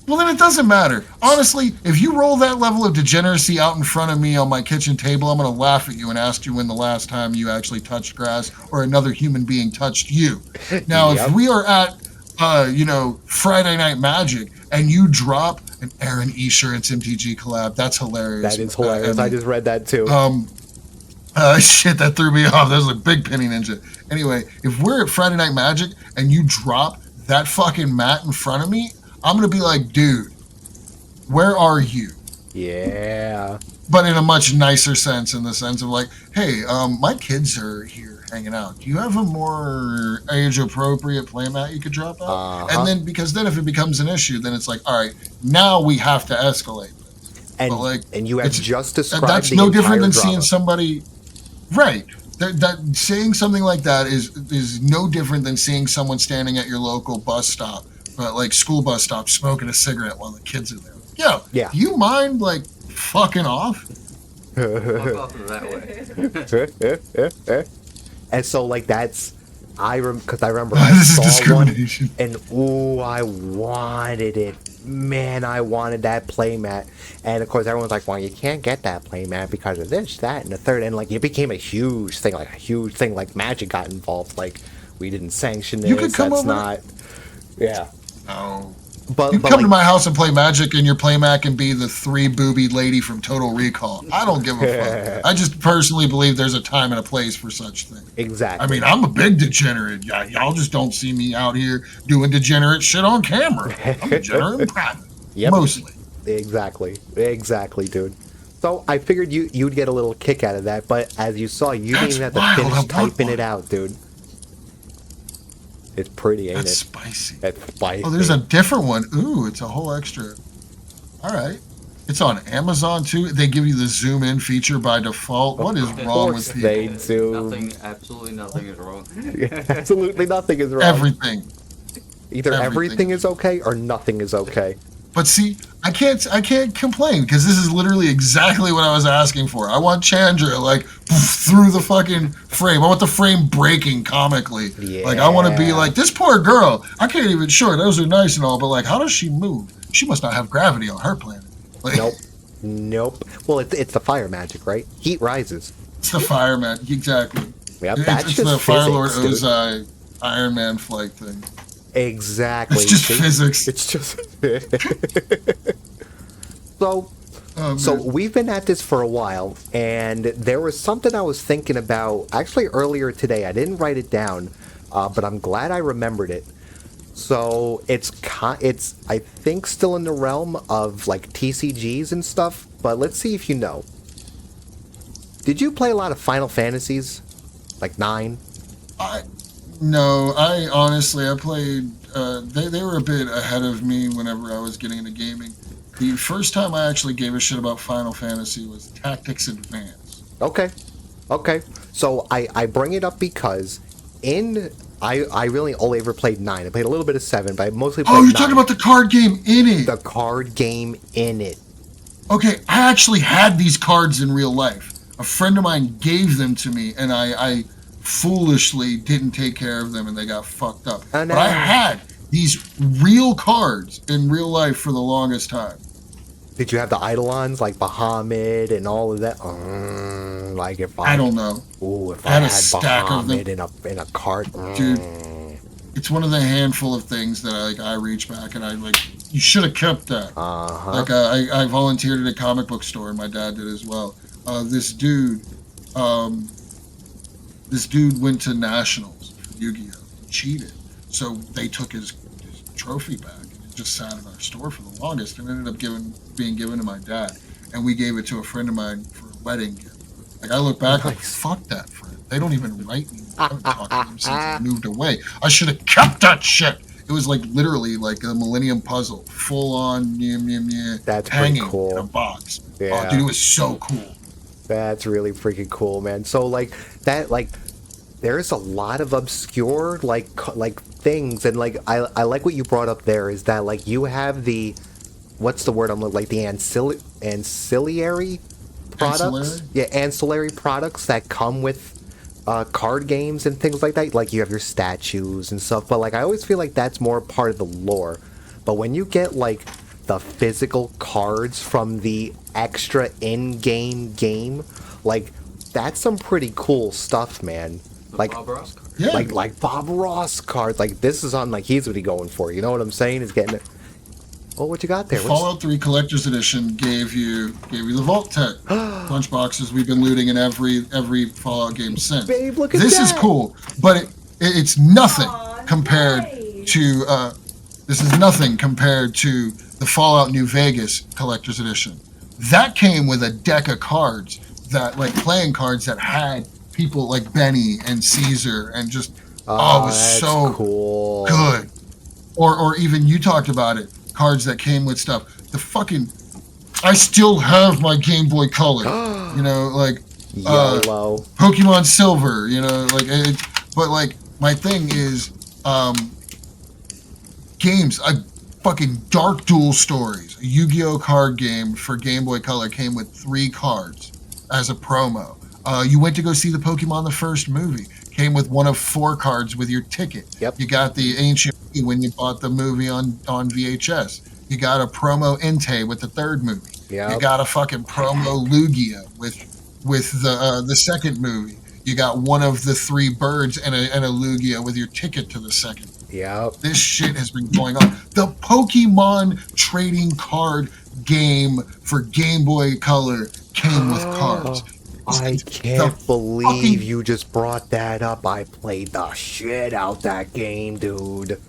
Well, then it doesn't matter. Honestly, if you roll that level of degeneracy out in front of me on my kitchen table, I'm going to laugh at you and ask you when the last time you actually touched grass or another human being touched you. Now, Yep. if we are at, Friday Night Magic and you drop an Aaron Esurance MTG collab, that's hilarious. That is hilarious. I just read that too. Shit, that threw me off. That was a big penny ninja. Anyway, if we're at Friday Night Magic and you drop that fucking mat in front of me, I'm going to be like, dude, where are you? Yeah. But in a much nicer sense, in the sense of like, hey, my kids are here hanging out. Do you have a more age-appropriate playmat you could drop out? And then, because then if it becomes an issue, then it's like, all right, now we have to escalate this. And, But like, and you have just described that's the no different than entire seeing drama. somebody, right? That saying something like that is no different than seeing someone standing at your local bus stop, like school bus stop, smoking a cigarette while the kids are there. Yo, Yeah. do you mind like fucking off? Fuck off that way. And so, like, that's because I remember I This is saw one, discrimination. and ooh, I wanted it. Man, I wanted that playmat. And of course, everyone's like, "Well, you can't get that playmat because of this, that, and the third." And like, it became a huge thing, like Magic got involved. Like, we didn't sanction this. You could come That's over. not. Yeah, No. but You but come like, to my house and play Magic, and your playmat can be the 3-boobied lady from Total Recall. I don't give a fuck. I just personally believe there's a time and a place for such things. exactly. I mean, I'm a big degenerate. Y'all just don't see me out here doing degenerate shit on camera. I'm degenerate in private. Yep. Mostly. Exactly, dude. So I figured you'd get a little kick out of that, but as you saw, you didn't That's even have to wild. finish I want typing one. it out, dude. It's pretty, ain't That's it? spicy. That's spicy. Oh, there's a different one. Ooh, it's a whole extra. All right. It's on Amazon too. They give you the zoom in feature by default. What is wrong course with people? they do. Absolutely nothing is wrong. Absolutely nothing is wrong. Everything. Either everything is okay or nothing is okay. But see, I can't complain because this is literally exactly what I was asking for. I want Chandra like through the fucking frame. I want the frame breaking comically. Like I want to be Yeah. like this poor girl. I can't even. Sure, those are nice and all, but like, how does she move? She must not have gravity on her planet. Like, Nope. Well, it's the fire magic, right? Heat rises. it's the fireman. Exactly. Yep, It's, that's it's just the Fire Lord physics, dude. Ozai Iron Man flight thing. Exactly. It's just See? physics. It's just. So Oh, So man. we've been at this for a while, and there was something I was thinking about actually earlier today. I didn't write it down, but I'm glad I remembered it. So it's I think still in the realm of like TCGs and stuff, but let's see if you know. Did you play a lot of Final Fantasies, like 9? No, I honestly, I played. They were a bit ahead of me whenever I was getting into gaming. The first time I actually gave a shit about Final Fantasy was Tactics Advance. Okay. So I bring it up because I really only ever played 9. I played a little bit of 7, but I mostly played Oh, you're 9. talking about the card game in it. the card game in it. Okay, I actually had these cards in real life. A friend of mine gave them to me, and I foolishly didn't take care of them, and they got fucked up. Oh, no. But I had these real cards in real life for the longest time. Did you have the Eidolons like Bahamut and all of that? Like if I don't know. Ooh, if I I had a had stack of them. Bahamut in a cart. Dude. It's one of the handful of things that I reach back and I like. You should have kept that. Uh-huh. Like I volunteered at a comic book store, and my dad did as well. This dude went to nationals for Yu-Gi-Oh! And cheated, so they took his trophy back, and it just sat in our store for the longest, and ended up being given to my dad, and we gave it to a friend of mine for a wedding gift. Like I look back, like Nice. fuck that friend. They don't even write me. I haven't talked to them since I moved away. I should have kept that shit. It was like literally like a Millennium Puzzle, full on That's pretty hanging cool. in a box. Yeah. Oh, dude, it was so cool. That's really freaking cool, man. So like that, like there's a lot of obscure like things, and like I like what you brought up there is that like you have the what's the word I'm like the ancillary products, Ancillary? yeah, ancillary products that come with card games and things like that. Like you have your statues and stuff, but like I always feel like that's more part of the lore. But when you get like the physical cards from the extra in-game game, like that's some pretty cool stuff, man. The Like Bob Ross card. Yeah. like Bob Ross cards. Like this is on like he's what he going for. You know what I'm saying? Is getting it. Oh, what you got there? Fallout 3 Collector's Edition gave you the Vault Tech lunch boxes we've been looting in every Fallout game since. Babe, look at this that. is cool, but it's nothing Aw, compared nice. to this is nothing compared to the Fallout New Vegas Collector's Edition. That came with a deck of cards that like playing cards that had people like Benny and Caesar and just it was that's so cool. good. Or even you talked about it. Cards that came with stuff. The fucking, I still have my Game Boy Color. You know, like Yellow. Pokemon Silver. You know, like but like my thing is games. Fucking Dark Duel Stories, a Yu-Gi-Oh card game for Game Boy Color came with 3 cards as a promo. You went to go see the Pokemon the first movie. Came with one of 4 cards with your ticket. Yep. You got the Ancient when you bought the movie on VHS. You got a promo Entei with the 3rd movie. Yep. You got a fucking promo Lugia with the second movie. You got one of the 3 birds and a Lugia with your ticket to the second. Yep. This shit has been going on. The Pokemon trading card game for Game Boy Color came with cards. I can't believe you just brought that up. I played the shit out that game, dude.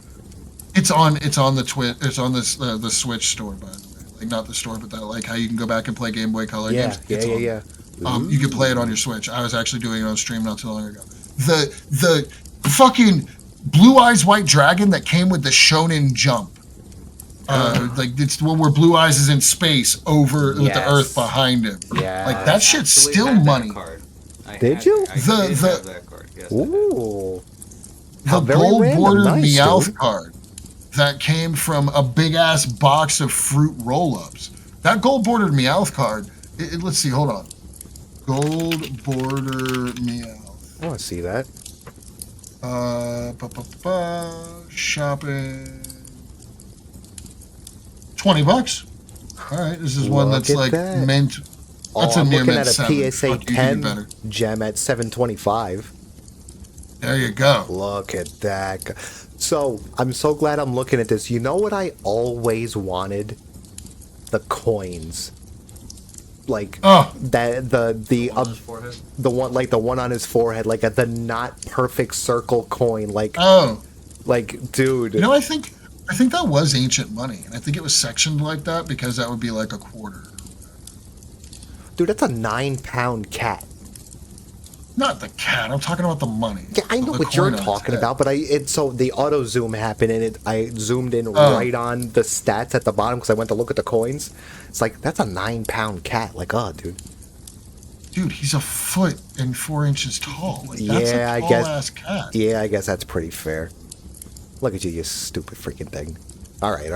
It's on the the Switch store, by the way. Like not the store, but that like how you can go back and play Game Boy Color Yeah, games. It's on. yeah. You can play it on your Switch. I was actually doing it on stream not too long ago. The fucking Blue Eyes White Dragon that came with the Shonen Jump. Like it's the one where Blue Eyes is in space over with the Earth behind him. Yeah. Like that shit's Actually still had that money. card. Did you? I did have that card. Yes, I did. Ooh. The How very gold random. bordered Nice, Meowth dude. card that came from a big ass box of fruit roll-ups. That gold bordered Meowth card. Let's see. Hold on. Gold border Meowth. I want to see that. Shopping. $20. All right, this is one Look that's at like that. mint. That's I'm a near looking mint at a 7. PSA Fuck, you do 10 better. gem at 725. There you go. Look at that. So, I'm so glad I'm looking at this. You know what I always wanted? The coins. Like Oh. that the On his forehead. the one on his forehead, like the not perfect circle coin, like Oh. dude. You know, I think that was ancient money, and I think it was sectioned like that because that would be like a quarter. Dude, that's a 9-pound cat. Not the cat. I'm talking about the money. Yeah, I know The what you're coin on its talking head. about, but so the auto zoom happened and I zoomed in Oh. right on the stats at the bottom because I went to look at the coins. It's like that's a 9-pound cat. Like, oh, dude. Dude, he's a foot and 4 inches tall. Like, that's Yeah, I a tall guess- ass cat. Yeah, I guess that's pretty fair. Look at you, you stupid freaking thing. All right.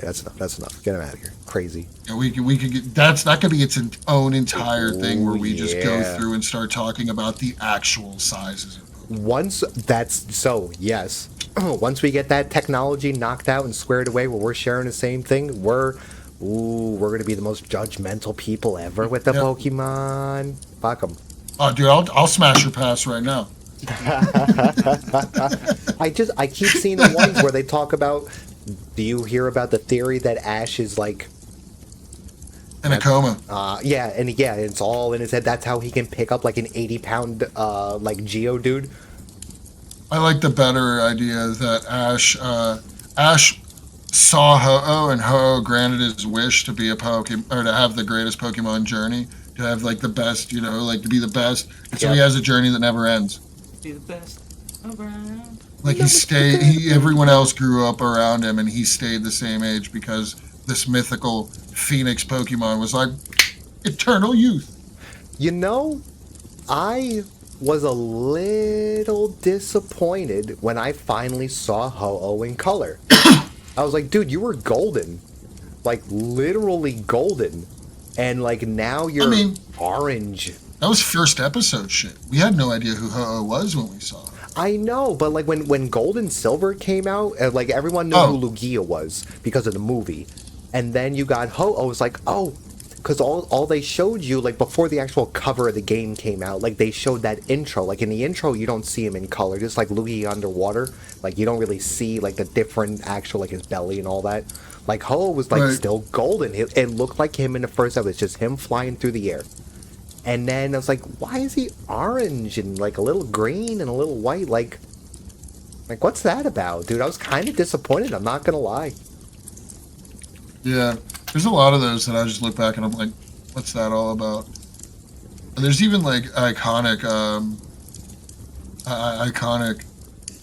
That's enough. Get him out of here. Crazy. Yeah, we could get that could be its own entire thing where Ooh, we just go yeah. through and start talking about the actual sizes. Once that's so, yes. Once we get that technology knocked out and squared away where we're sharing the same thing, we're gonna be the most judgmental people ever with the Yep. Pokemon. Fuck 'em. Oh, dude, I'll smash your pass right now. I keep seeing the ones where they talk about. Do you hear about the theory that Ash is like? In a coma. Yeah, it's all in his head. That's how he can pick up like an 80-pound like Geodude. I like the better idea that Ash saw Ho-Oh, and Ho-Oh granted his wish to be a Pokemon, or to have the greatest Pokemon journey, to have like the best, like to be the best. And so he Yep. has a journey that never ends. Be the best around. Like everyone else grew up around him, and he stayed the same age because this mythical Phoenix Pokemon was like eternal youth. You know, I was a little disappointed when I finally saw Ho-Oh in color. I was like, dude, you were golden. Like, literally golden. And, like, now I you're mean, orange. that was first episode shit. We had no idea who Ho-Oh was when we saw him. I know, but, like, when Gold and Silver came out, like, everyone knew Oh. who Lugia was because of the movie. And then you got Ho-Oh. It's like, oh, because all they showed you, like, before the actual cover of the game came out, like, they showed that intro. Like, in the intro, you don't see him in color, just like Lugia underwater. Like, you don't really see, like, the different actual, like, his belly and all that. Like, Ho-Oh was, like, Right. still golden. It looked like him in the first episode. It's just him flying through the air. And then I was like, why is he orange and, like, a little green and a little white? Like, what's that about, dude? I was kind of disappointed, I'm not gonna lie. Yeah, there's a lot of those that I just look back and I'm like, what's that all about? And there's even like iconic,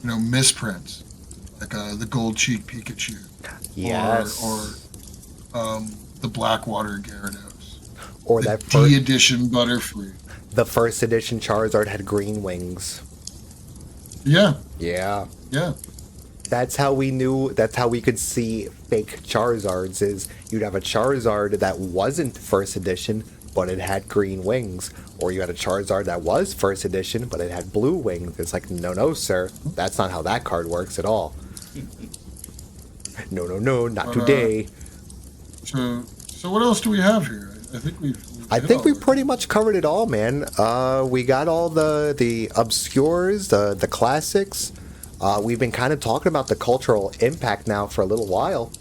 misprints, like the gold cheek Pikachu, Yes. or the Blackwater Gyarados, Or the that D first, edition Butterfree. the first edition Charizard had green wings. Yeah, Yeah. yeah, That's how we knew, that's how we could see fake Charizards, is you'd have a Charizard that wasn't first edition, but it had green wings. Or you had a Charizard that was first edition, but it had blue wings. It's like, no, sir. That's not how that card works at all. No, not But, today. so what else do we have here? I think we've I hit think all we of it. pretty much covered it all, man. We got all the obscures, the classics. We've been kind of talking about the cultural impact now for a little while.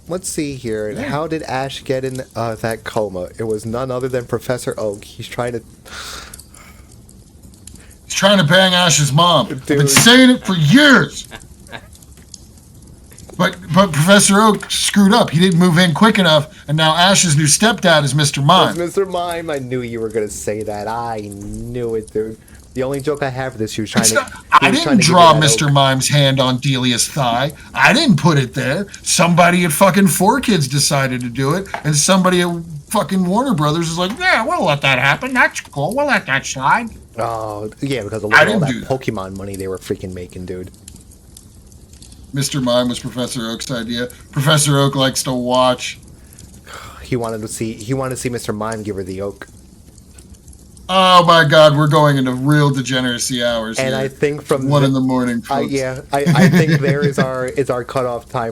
Let's see here. Yeah. How did Ash get in that coma? It was none other than Professor Oak. He's trying to. He's trying to bang Ash's mom. I've been Dude. saying it for years. But Professor Oak screwed up. He didn't move in quick enough, and now Ash's new stepdad is Mr. Mime. Mr. Mime, I knew you were gonna say that. I knew it, dude. The only joke I have for this, he was trying It's to. not- he I was trying didn't to give draw you that Mr. Oak. Mime's hand on Delia's thigh. I didn't put it there. Somebody at fucking 4Kids decided to do it, and somebody at fucking Warner Brothers is like, yeah, we'll let that happen. That's cool. We'll let that slide. Oh, yeah, because of I all didn't that do that. Pokemon money they were freaking making, dude. Mr. Mime was Professor Oak's idea. Professor Oak likes to watch. He wanted to see Mr. Mime give her the oak. Oh my God, we're going into real degeneracy hours. And here. I think from 1 in the morning. I Folks. think there is our cutoff time